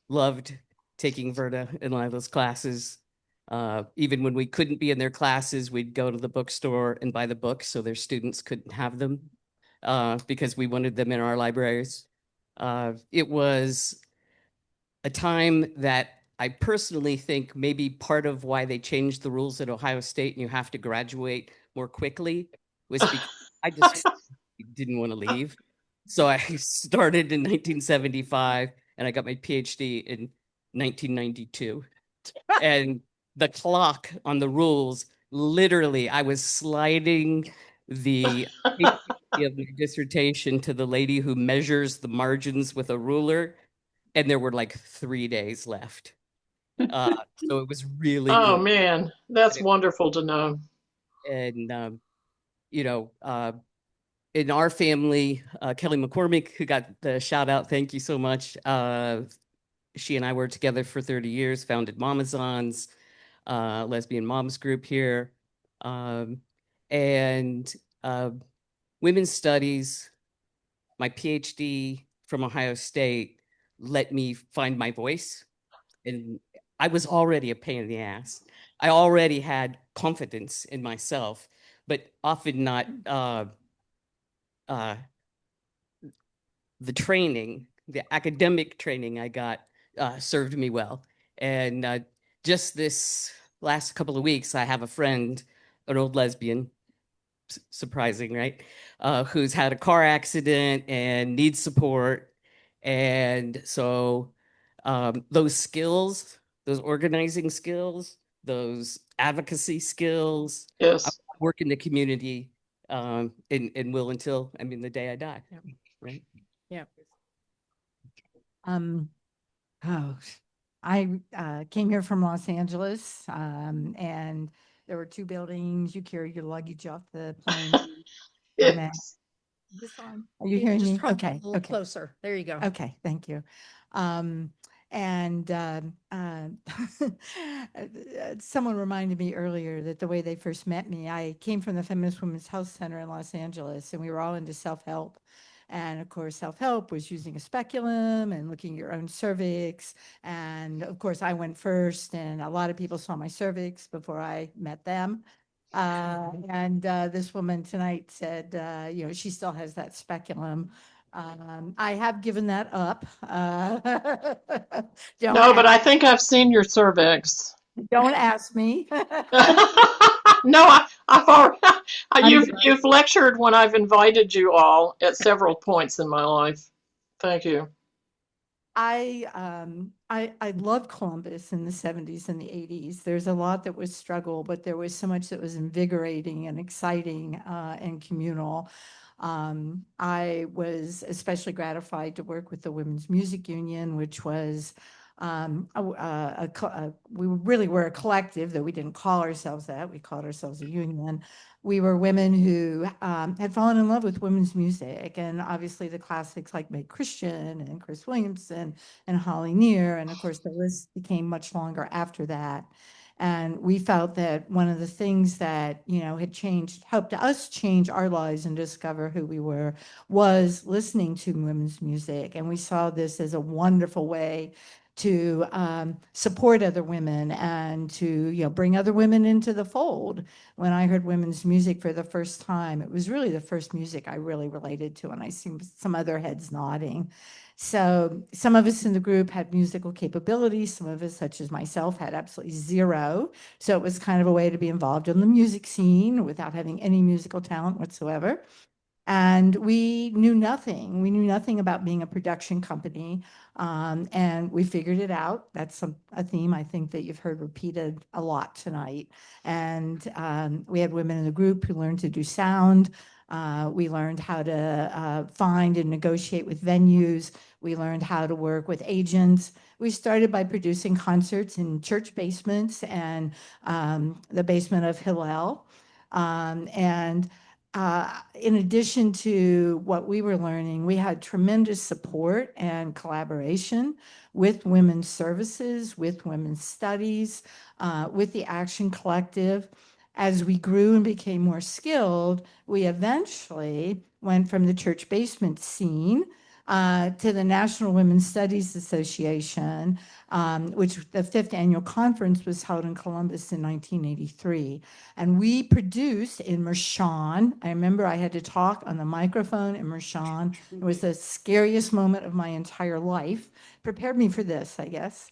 Speaker 12: loved taking Verda and Lila's classes. Even when we couldn't be in their classes, we'd go to the bookstore and buy the books so their students couldn't have them because we wanted them in our libraries. It was a time that I personally think maybe part of why they changed the rules at Ohio State and you have to graduate more quickly was because I just didn't want to leave. So I started in 1975 and I got my PhD in 1992. And the clock on the rules, literally, I was sliding the of my dissertation to the lady who measures the margins with a ruler, and there were like 3 days left. So it was really,
Speaker 9: Oh
Speaker 12: really,
Speaker 9: man, that's wonderful to know.
Speaker 12: and you know, in our family, Kelly McCormick, who got the shout out, thank you so much. She and I were together for 30 years, founded Mamazons, lesbian moms group here. And women's studies, my PhD from Ohio State let me find my voice. And I was already a pain in the ass. I already had confidence in myself, but often not the training, the academic training I got served me well. And just this last couple of weeks, I have a friend, an old lesbian, surprising, right? Who's had a car accident and needs support. And so those skills, those organizing skills, those advocacy skills, I
Speaker 9: Yes.
Speaker 12: work in the community and will until, I mean, the day I die, right?
Speaker 6: Yeah.
Speaker 17: Oh, I came here from Los Angeles, and there were 2 buildings. You carry your luggage off the plane.
Speaker 9: Yes.
Speaker 17: This on? Are you hearing
Speaker 6: Just
Speaker 17: me?
Speaker 6: probably
Speaker 17: Okay.
Speaker 6: a little
Speaker 17: Okay.
Speaker 6: closer. There you go.
Speaker 17: Okay. Thank you. And someone reminded me earlier that the way they first met me, I came from the Feminist Women's Health Center in Los Angeles, and we were all into self-help. And of course, self-help was using a speculum and looking at your own cervix. And of course, I went first, and a lot of people saw my cervix before I met them. And this woman tonight said, you know, she still has that speculum. I have given that up.
Speaker 9: No, but I think I've seen your cervix.
Speaker 17: Don't ask me.
Speaker 9: No, I've already, you've lectured when I've invited you all at several points in my life. Thank you.
Speaker 17: I loved Columbus in the 70s and the 80s. There's a lot that was struggle, but there was so much that was invigorating and exciting and communal. I was especially gratified to work with the Women's Music Union, which was we really were a collective, though we didn't call ourselves that. We called ourselves a union. We were women who had fallen in love with women's music, and obviously the classics like Mae Christian and Chris Williamson and Holly Near, and of course the list became much longer after that. And we felt that one of the things that, you know, had changed, helped us change our lives and discover who we were, was listening to women's music. And we saw this as a wonderful way to support other women and to, you know, bring other women into the fold. When I heard women's music for the first time, it was really the first music I really related to, and I see some other heads nodding. So some of us in the group had musical capabilities. Some of us, such as myself, had absolutely zero. So it was kind of a way to be involved in the music scene without having any musical talent whatsoever. And we knew nothing. We knew nothing about being a production company. And we figured it out. That's a theme I think that you've heard repeated a lot tonight. And we had women in the group who learned to do sound. We learned how to find and negotiate with venues. We learned how to work with agents. We started by producing concerts in church basements and the basement of Hillel. And in addition to what we were learning, we had tremendous support and collaboration with women's services, with women's studies, with the Action Collective. As we grew and became more skilled, we eventually went from the church basement scene to the National Women's Studies Association, which the 5th annual conference was held in Columbus in 1983. And we produced in Mershon. I remember I had to talk on the microphone in Mershon. It was the scariest moment of my entire life. Prepared me for this, I guess.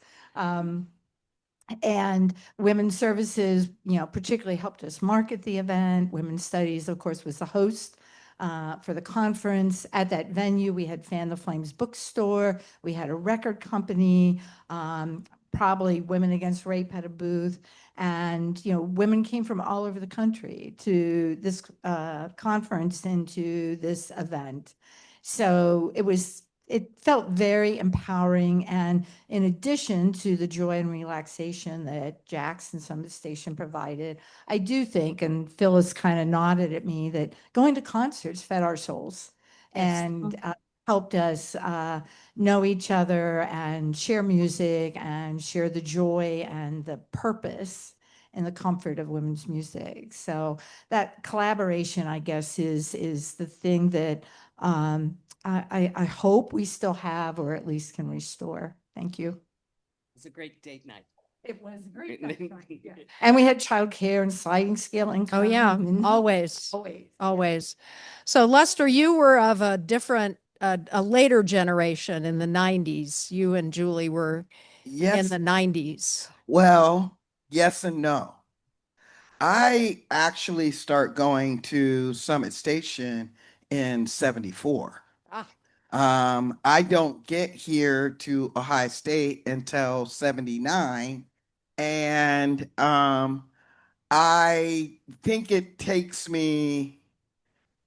Speaker 17: And Women's Services, particularly helped us market the event. Women's Studies, of course, was the host for the conference. At that venue, we had Fan the Flames bookstore. We had a record company. Probably Women Against Rape had a booth. And, women came from all over the country to this conference and to this event. So it felt very empowering. And in addition to the joy and relaxation that Jax and Summit Station provided, I do think, and Phyllis kind of nodded at me, that going to concerts fed our souls and helped us know each other and share music and share the joy and the purpose and the comfort of women's music. So that collaboration, I guess, is the thing that I hope we still have, or at least can restore. Thank you.
Speaker 12: It was a great date night.
Speaker 17: It was a great date night. Yeah. And we had childcare and sliding scale income.
Speaker 6: Oh yeah, always. So Lester, you were of a different, a later generation in the 90s. You and Julie were in the 90s.
Speaker 2: Well, yes and no. I actually start going to Summit Station in 74. I don't get here to Ohio State until 79. And I think it takes me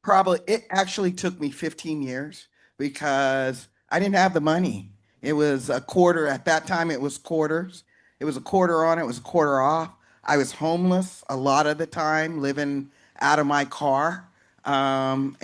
Speaker 2: it actually took me 15 years because I didn't have the money. It was a quarter. At that time, it was quarters. It was a quarter on, it was a quarter off. I was homeless a lot of the time, living out of my car. And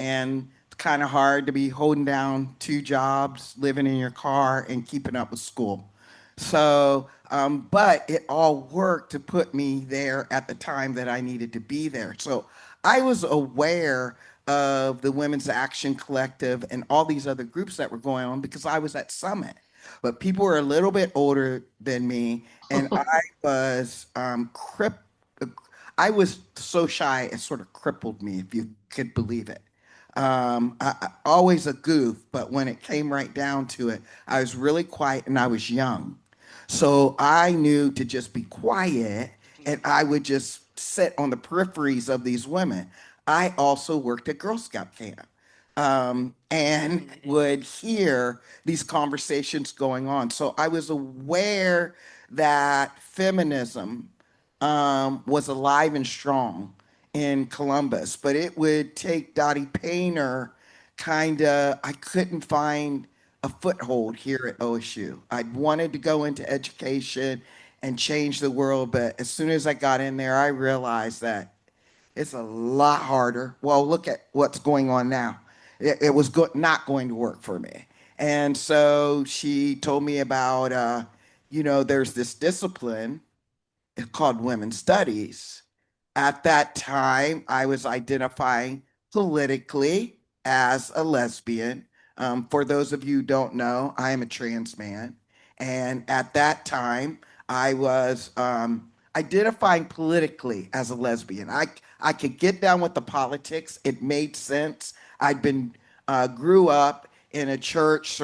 Speaker 2: it's kind of hard to be holding down 2 jobs, living in your car, and keeping up with school. So, but it all worked to put me there at the time that I needed to be there. So I was aware of the Women's Action Collective and all these other groups that were going on because I was at Summit. But people were a little bit older than me, and I was I was so shy it sort of crippled me, if you could believe it. Always a goof, but when it came right down to it, I was really quiet and I was young. So I knew to just be quiet and I would just sit on the peripheries of these women. I also worked at Girl Scout camp and would hear these conversations going on. So I was aware that feminism was alive and strong in Columbus, but it would take Dottie Painter I couldn't find a foothold here at OSU. I wanted to go into education and change the world, but as soon as I got in there, I realized that it's a lot harder. Well, look at what's going on now. It was not going to work for me. And so she told me about, there's this discipline called women's studies. At that time, I was identifying politically as a lesbian. For those of you who don't know, I am a trans man. And at that time, I was identifying politically as a lesbian. I could get down with the politics. It made sense. Grew up in a church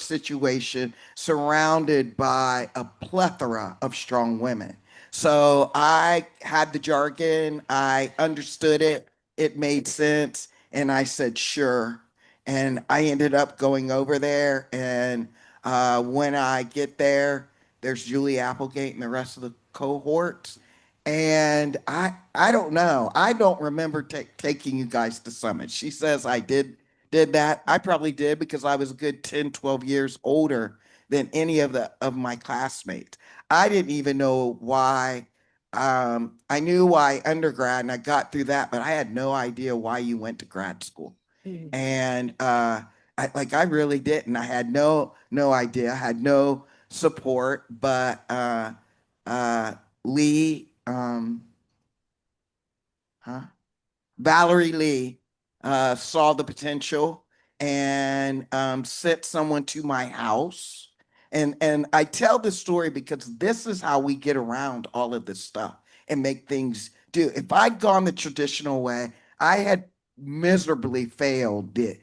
Speaker 2: situation surrounded by a plethora of strong women. So I had the jargon, I understood it, it made sense, and I said, sure. And I ended up going over there. And when I get there, there's Julie Applegate and the rest of the cohorts. And I don't know. I don't remember taking you guys to Summit. She says I did that. I probably did because I was a good 10, 12 years older than any of my classmates. I didn't even know why I knew why undergrad and I got through that, but I had no idea why you went to grad school. And I really didn't. I had no idea. I had no support, but uh, Lee, huh? Valerie Lee saw the potential and sent someone to my house. And I tell this story because this is how we get around all of this stuff and make things do. If I'd gone the traditional way, I had miserably failed the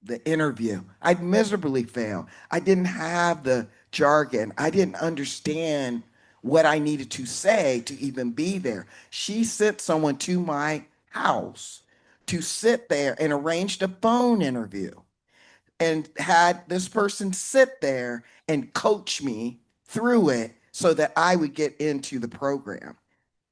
Speaker 2: the interview. I'd miserably failed. I didn't have the jargon. I didn't understand what I needed to say to even be there. She sent someone to my house to sit there and arranged a phone interview and had this person sit there and coach me through it so that I would get into the program.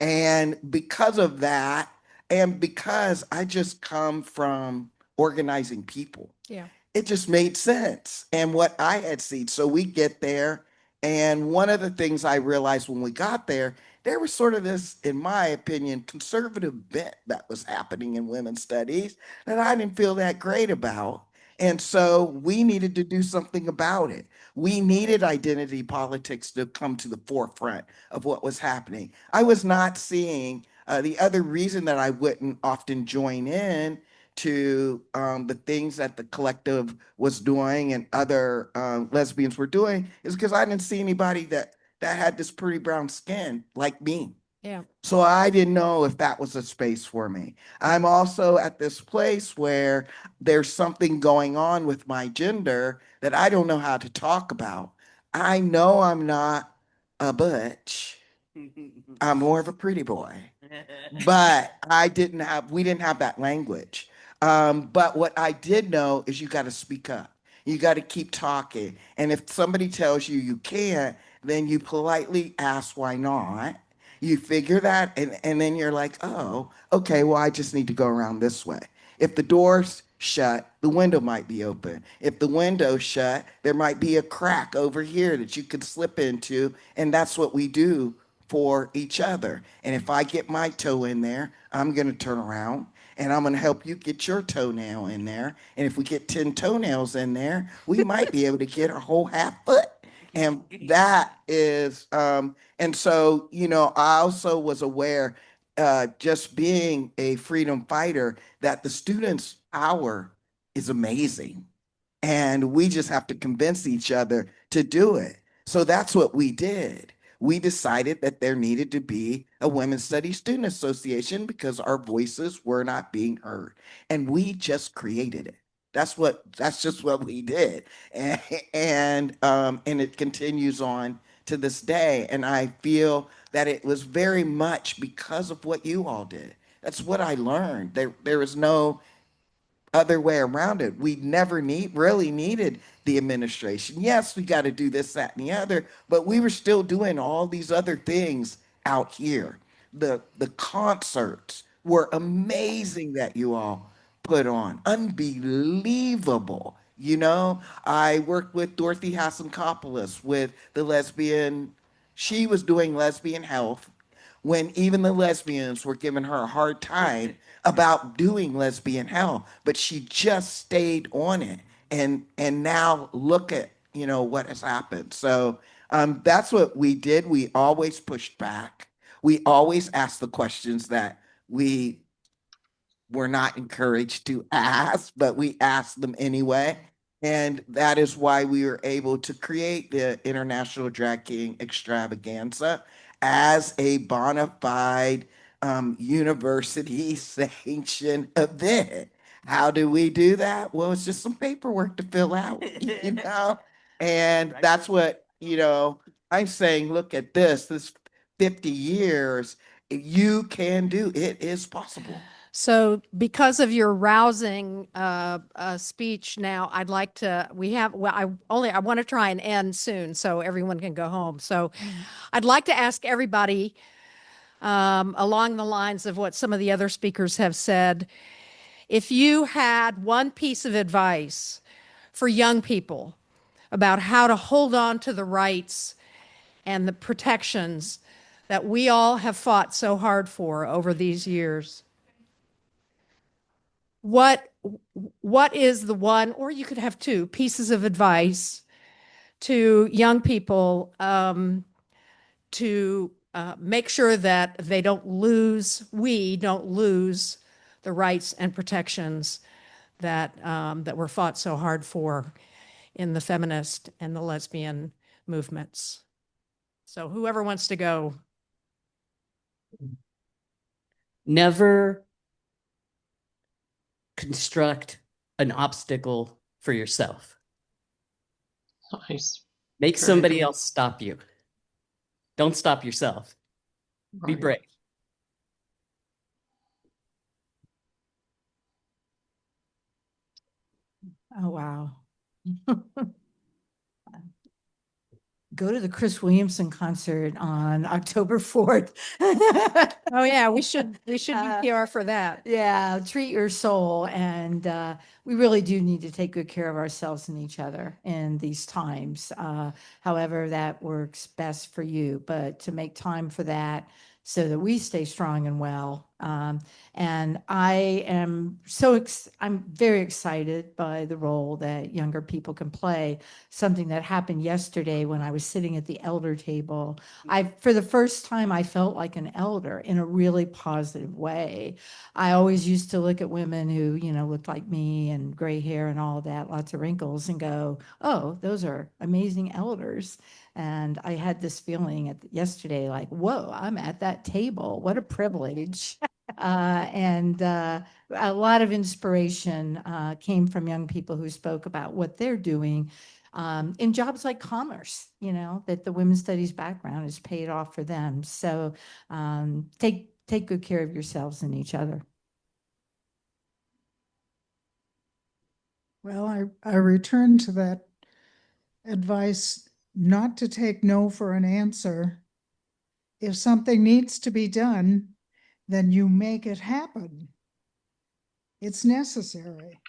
Speaker 2: And because of that, and because I just come from organizing people,
Speaker 6: Yeah.
Speaker 2: it just made sense and what I had seen. So we get there, and one of the things I realized when we got there was sort of this, in my opinion, conservative bent that was happening in women's studies that I didn't feel that great about. And so we needed to do something about it. We needed identity politics to come to the forefront of what was happening. I was not seeing the other reason that I wouldn't often join in to the things that the collective was doing and other lesbians were doing is because I didn't see anybody that had this pretty brown skin like me.
Speaker 6: Yeah.
Speaker 2: So I didn't know if that was a space for me. I'm also at this place where there's something going on with my gender that I don't know how to talk about. I know I'm not a butch. I'm more of a pretty boy. But we didn't have that language. But what I did know is you got to speak up. You got to keep talking. And if somebody tells you you can't, then you politely ask why not. You figure that, and then you're like, oh, okay, well, I just need to go around this way. If the door's shut, the window might be open. If the window's shut, there might be a crack over here that you could slip into, and that's what we do for each other. And if I get my toe in there, I'm going to turn around and I'm going to help you get your toenail in there. And if we get 10 toenails in there, we might be able to get a whole half foot. And that is, and so, I also was aware, just being a freedom fighter, that the students' power is amazing. And we just have to convince each other to do it. So that's what we did. We decided that there needed to be a Women's Studies Student Association because our voices were not being heard. And we just created it. That's just what we did. And it continues on to this day. And I feel that it was very much because of what you all did. That's what I learned. There is no other way around it. We never really needed the administration. Yes, we got to do this, that, and the other, but we were still doing all these other things out here. The concerts were amazing that you all put on. Unbelievable. I worked with Dorothy Hassan-Kopoulos with the lesbian, she was doing lesbian health when even the lesbians were giving her a hard time about doing lesbian health, but she just stayed on it. And now look at, what has happened. So that's what we did. We always pushed back. We always asked the questions that we were not encouraged to ask, but we asked them anyway. And that is why we were able to create the International Drag King Extravaganza as a bona fide university sanctioned event. How do we do that? Well, it's just some paperwork to fill out, And that's what, I'm saying, look at this 50 years, you can do it is possible.
Speaker 6: So because of your rousing speech now, I'd like to, I want to try and end soon so everyone can go home. So I'd like to ask everybody along the lines of what some of the other speakers have said, if you had one piece of advice for young people about how to hold on to the rights and the protections that we all have fought so hard for over these years. What is the one, or you could have two pieces of advice to young people to make sure that we don't lose the rights and protections that were fought so hard for in the feminist and the lesbian movements? So whoever wants to go.
Speaker 12: Never construct an obstacle for yourself.
Speaker 9: Nice.
Speaker 12: Make
Speaker 9: Very
Speaker 12: somebody
Speaker 9: good.
Speaker 12: else stop you. Don't stop yourself. Be
Speaker 9: Right.
Speaker 12: brave.
Speaker 17: Oh, wow. Go to the Chris Williamson concert on October 4th.
Speaker 6: Oh yeah, we should do PR for that.
Speaker 17: Yeah, treat your soul. And we really do need to take good care of ourselves and each other in these times, however that works best for you. But to make time for that so that we stay strong and well. And I am I'm very excited by the role that younger people can play. Something that happened yesterday when I was sitting at the elder table. For the first time, I felt like an elder in a really positive way. I always used to look at women who, looked like me and gray hair and all that, lots of wrinkles, and go, oh, those are amazing elders. And I had this feeling yesterday, like, whoa, I'm at that table. What a privilege. And a lot of inspiration came from young people who spoke about what they're doing in jobs like commerce, that the women's studies background has paid off for them. So take good care of yourselves and each other.
Speaker 13: Well, I return to that advice not to take no for an answer. If something needs to be done, then you make it happen. It's necessary.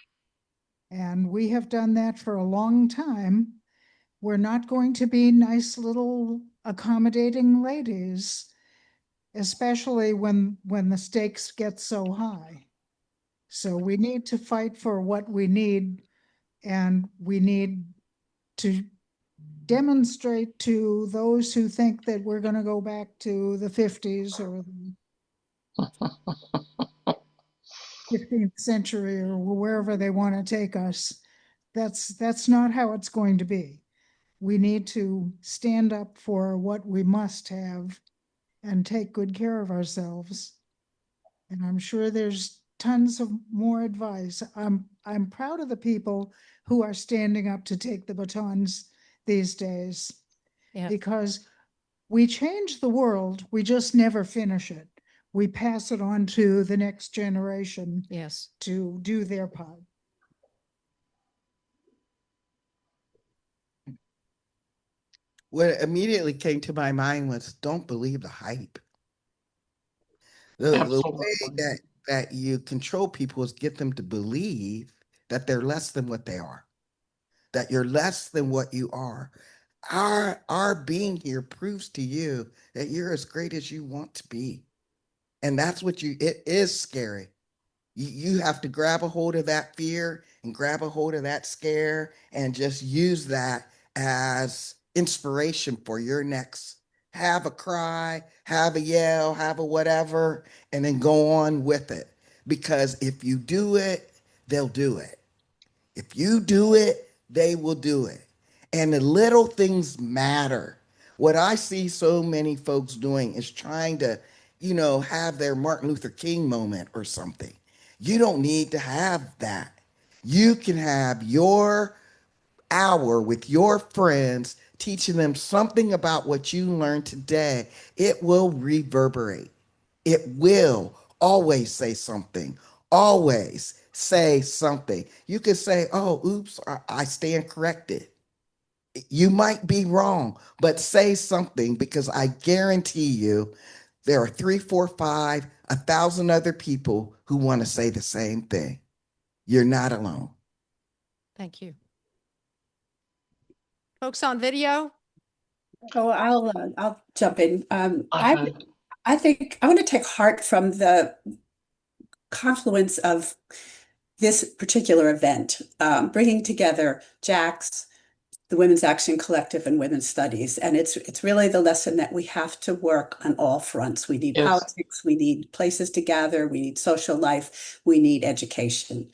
Speaker 13: And we have done that for a long time. We're not going to be nice little accommodating ladies, especially when the stakes get so high. So we need to fight for what we need, and we need to demonstrate to those who think that we're going to go back to the 50s or the 15th century or wherever they want to take us. That's not how it's going to be. We need to stand up for what we must have and take good care of ourselves. And I'm sure there's tons of more advice. I'm proud of the people who are standing up to take the batons these days.
Speaker 6: Yeah.
Speaker 13: Because we change the world, we just never finish it. We pass it on to the next generation.
Speaker 6: Yes.
Speaker 13: To do their part.
Speaker 2: What immediately came to my mind was don't believe the hype. The way that you control people is get them to believe that they're less than what they are, that you're less than what you are. Our being here proves to you that you're as great as you want to be. And that's what it is scary. You have to grab a hold of that fear and grab a hold of that scare and just use that as inspiration for your next. Have a cry, have a yell, have a whatever, and then go on with it. Because if you do it, they'll do it. If you do it, they will do it. And the little things matter. What I see so many folks doing is trying to, have their Martin Luther King moment or something. You don't need to have that. You can have your hour with your friends, teaching them something about what you learned today. It will reverberate. It will always say something. Always say something. You could say, oh, oops, I stand corrected. You might be wrong, but say something, because I guarantee you there are 3, 4, 5, 1,000 other people who want to say the same thing. You're not alone.
Speaker 6: Thank you. Folks on video,
Speaker 10: Oh, I'll jump in.
Speaker 9: Okay.
Speaker 10: I think I want to take heart from the confluence of this particular event, bringing together JAX, the Women's Action Collective, and Women's Studies. And it's really the lesson that we have to work on all fronts. We need
Speaker 9: Yes.
Speaker 10: politics, we need places to gather, we need social life, we need education.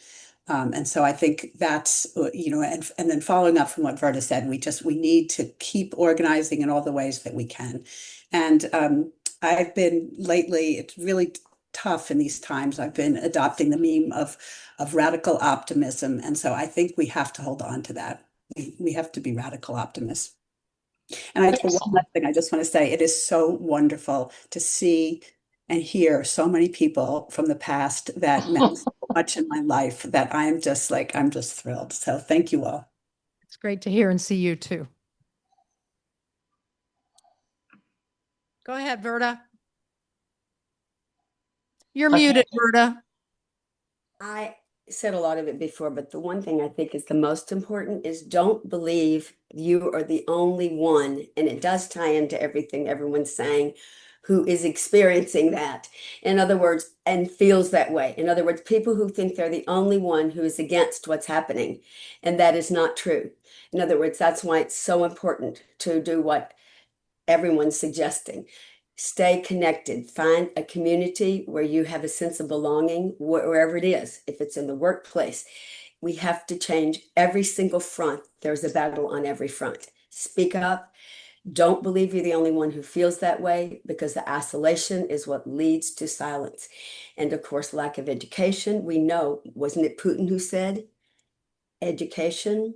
Speaker 10: And so I think that's, and then following up from what Verda said, we need to keep organizing in all the ways that we can. And I've been lately, it's really tough in these times. I've been adopting the meme of radical optimism. And so I think we have to hold on to that. We have to be radical optimists. And I one last thing I just want to say, it is so wonderful to see and hear so many people from the past that meant so much in my life that I'm just thrilled. So thank you all.
Speaker 6: It's great to hear and see you too. Go ahead, Verda. You're muted, Verda.
Speaker 5: I said a lot of it before, but the one thing I think is the most important is don't believe you are the only one. And it does tie into everything everyone's saying who is experiencing that. In other words, and feels that way. In other words, people who think they're the only one who is against what's happening. And that is not true. In other words, that's why it's so important to do what everyone's suggesting. Stay connected. Find a community where you have a sense of belonging, wherever it is. If it's in the workplace, we have to change every single front. There's a battle on every front. Speak up. Don't believe you're the only one who feels that way, because the isolation is what leads to silence. And of course, lack of education. We know, wasn't it Putin who said, education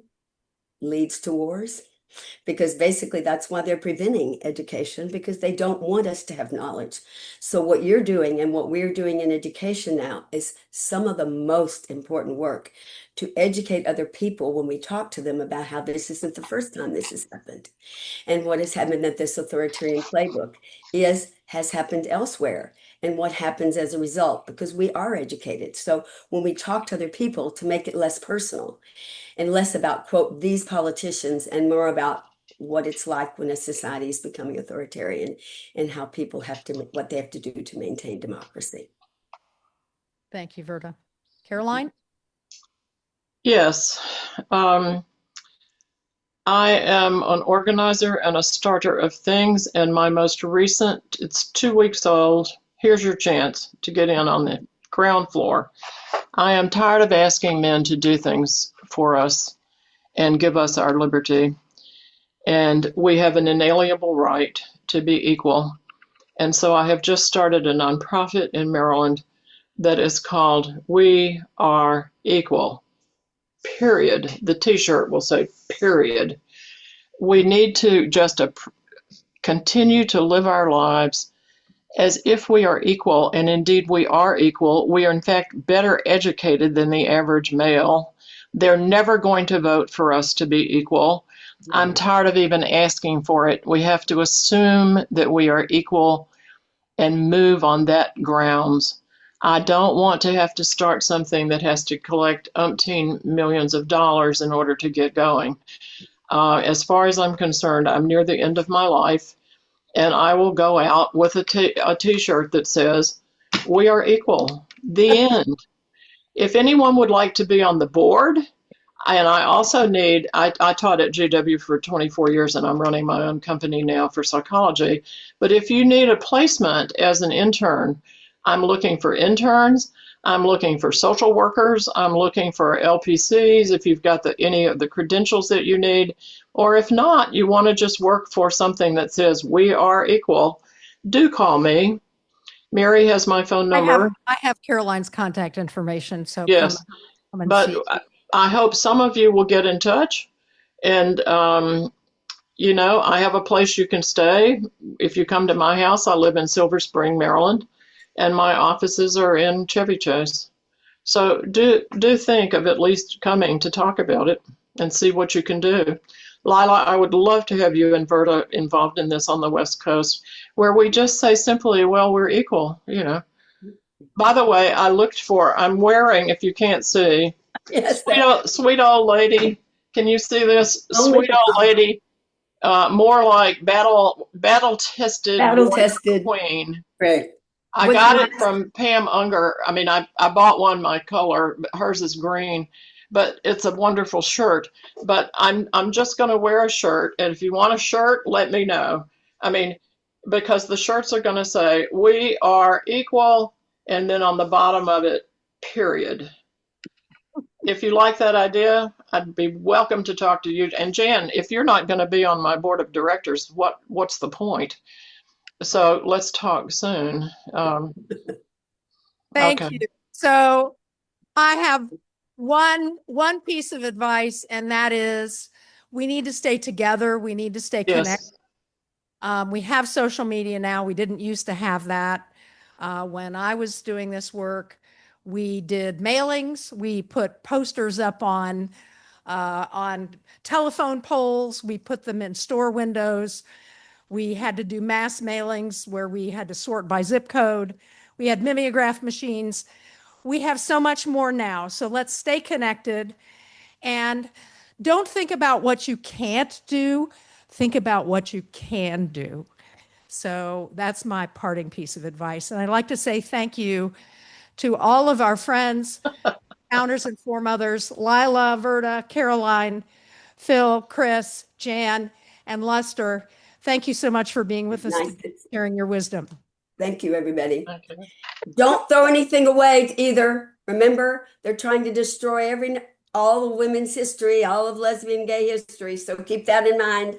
Speaker 5: leads to wars? Because basically that's why they're preventing education, because they don't want us to have knowledge. So what you're doing and what we're doing in education now is some of the most important work, to educate other people when we talk to them about how this isn't the first time this has happened. And what has happened at this authoritarian playbook has happened elsewhere, and what happens as a result, because we are educated. So when we talk to other people, to make it less personal and less about, quote, these politicians, and more about what it's like when a society is becoming authoritarian and how people have to, what they have to do to maintain democracy.
Speaker 6: Thank you, Verda. Caroline?
Speaker 9: Yes. I am an organizer and a starter of things, and my most recent, it's 2 weeks old. Here's your chance to get in on the ground floor. I am tired of asking men to do things for us and give us our liberty. And we have an inalienable right to be equal. And so I have just started a nonprofit in Maryland that is called We Are Equal, period. The t-shirt will say period. We need to just continue to live our lives as if we are equal, and indeed we are equal. We are in fact better educated than the average male. They're never going to vote for us to be equal. I'm tired of even asking for it. We have to assume that we are equal and move on that grounds. I don't want to have to start something that has to collect umpteen millions of dollars in order to get going. As far as I'm concerned, I'm near the end of my life, and I will go out with a t-shirt that says, "We are equal." The end. If anyone would like to be on the board, and I also need, I taught at GW for 24 years, and I'm running my own company now for psychology. But if you need a placement as an intern, I'm looking for interns. I'm looking for social workers. I'm looking for LPCs if you've got any of the credentials that you need. Or if not, you want to just work for something that says we are equal, do call me. Mary has my phone number.
Speaker 6: I have Caroline's contact information, so
Speaker 9: yes,
Speaker 6: come and
Speaker 9: but
Speaker 6: see.
Speaker 9: I hope some of you will get in touch. And, you know, I have a place you can stay. If you come to my house, I live in Silver Spring, Maryland, and my offices are in Chevy Chase. So do think of at least coming to talk about it and see what you can do. Lila, I would love to have you and Verda involved in this on the West Coast, where we just say simply, well, we're equal, you know. By the way, I'm wearing, if you can't see,
Speaker 5: yes,
Speaker 9: sweet old lady. Can you see this? Sweet old lady more like battle tested queen.
Speaker 5: Right.
Speaker 9: I got it from Pam Unger. I mean, I bought one my color, but hers is green, but it's a wonderful shirt. But I'm just going to wear a shirt, and if you want a shirt, let me know. I mean, because the shirts are going to say we are equal, and then on the bottom of it, period. If you like that idea, I'd be welcome to talk to you. And Jan, if you're not going to be on my board of directors, what's the point? So let's talk soon.
Speaker 6: Thank
Speaker 9: Okay.
Speaker 6: you. So I have one piece of advice, and that is we need to stay together. We need to stay connected. We have social media now. We didn't used to have that. When I was doing this work, we did mailings. We put posters up on telephone poles. We put them in store windows. We had to do mass mailings where we had to sort by zip code. We had mimeograph machines. We have so much more now. So let's stay connected and don't think about what you can't do. Think about what you can do. So that's my parting piece of advice. And I'd like to say thank you to all of our friends, founders and foremothers, Lila, Verda, Caroline, Phil, Chris, Jan, and Luster. Thank you so much for being with us today, sharing your wisdom.
Speaker 5: Thank you, everybody. Don't throw anything away either. Remember, they're trying to destroy all of women's history, all of lesbian gay history. So keep that in mind.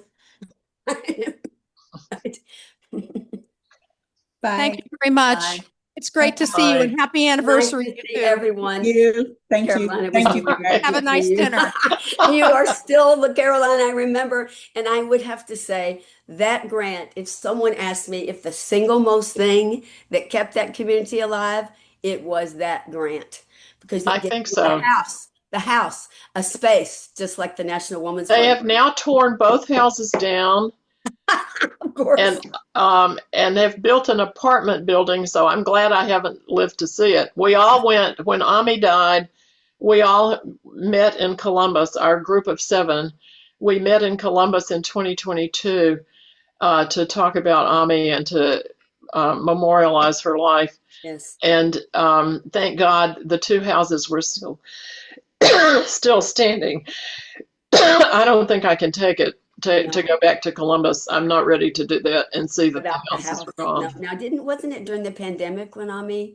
Speaker 10: Bye.
Speaker 6: Thank you very much.
Speaker 5: Bye.
Speaker 6: It's great to see you, and happy anniversary
Speaker 5: Nice to see everyone.
Speaker 10: Thank you. Thank
Speaker 5: Caroline,
Speaker 10: you.
Speaker 5: it was
Speaker 10: Thank you.
Speaker 5: great
Speaker 6: Have a
Speaker 5: to
Speaker 6: nice
Speaker 5: see you.
Speaker 6: dinner.
Speaker 5: You are still the Caroline I remember. And I would have to say that grant, if someone asked me if the single most thing that kept that community alive, it was that grant. Because
Speaker 9: I think so.
Speaker 5: The house, a space, just like the National Women's
Speaker 9: They
Speaker 5: Club.
Speaker 9: have now torn both houses down.
Speaker 5: Of course.
Speaker 9: And they've built an apartment building, so I'm glad I haven't lived to see it. We all went, when Ami died, we all met in Columbus, our group of 7. We met in Columbus in 2022 to talk about Ami and to memorialize her life.
Speaker 5: Yes.
Speaker 9: And thank God the 2 houses were still standing. I don't think I can take it to go back to Columbus. I'm not ready to do that and see that the houses are gone.
Speaker 5: Now, wasn't it during the pandemic when I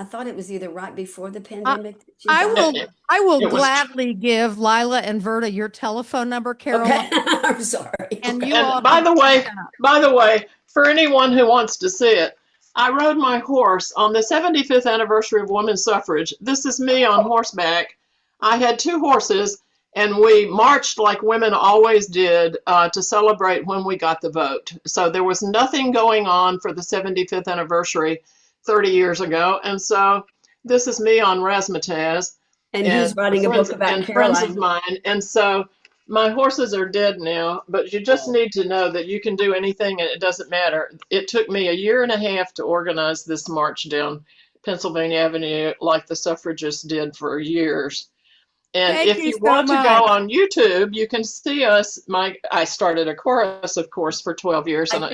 Speaker 5: thought it was either right before the pandemic.
Speaker 6: I will gladly give Lila and Verda your telephone number, Caroline.
Speaker 5: Okay. I'm sorry.
Speaker 6: And
Speaker 5: Okay.
Speaker 6: you all
Speaker 9: by the way, for anyone who wants to see it, I rode my horse on the 75th anniversary of women's suffrage. This is me on horseback. I had 2 horses, and we marched like women always did to celebrate when we got the vote. So there was nothing going on for the 75th anniversary 30 years ago. And so this is me on razzmatazz.
Speaker 5: And he's writing a book about
Speaker 9: and
Speaker 5: Caroline.
Speaker 9: friends of mine. And so my horses are dead now, but you just need to know that you can do anything and it doesn't matter. It took me a year and a half to organize this march down Pennsylvania Avenue like the suffragists did for years. And
Speaker 6: Thank
Speaker 9: if
Speaker 6: you
Speaker 9: you
Speaker 6: so
Speaker 9: want to
Speaker 6: much.
Speaker 9: go on YouTube, you can see us. I started a chorus, of course, for 12 years, and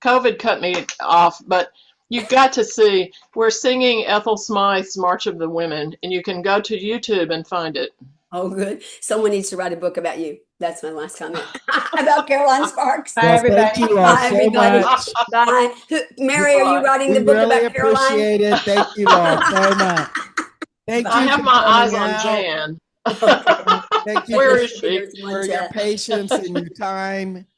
Speaker 9: COVID cut me off. But you've got to see, we're singing Ethel Smythe's March of the Women, and you can go to YouTube and find it.
Speaker 5: Oh, good. Someone needs to write a book about you. That's my last comment. About Caroline Sparks.
Speaker 2: Bye, everybody. Thank you all
Speaker 5: Bye,
Speaker 2: so
Speaker 5: everybody.
Speaker 2: much.
Speaker 5: Bye. Mary, are you writing the book
Speaker 2: really
Speaker 5: about Caroline?
Speaker 2: appreciate it. Thank you all so much. Thank you.
Speaker 9: I have
Speaker 2: for
Speaker 9: my eyes
Speaker 2: coming
Speaker 9: on
Speaker 2: out.
Speaker 9: Jan.
Speaker 2: Thank you
Speaker 9: Where
Speaker 2: for,
Speaker 9: is she?
Speaker 2: for your patience and your time.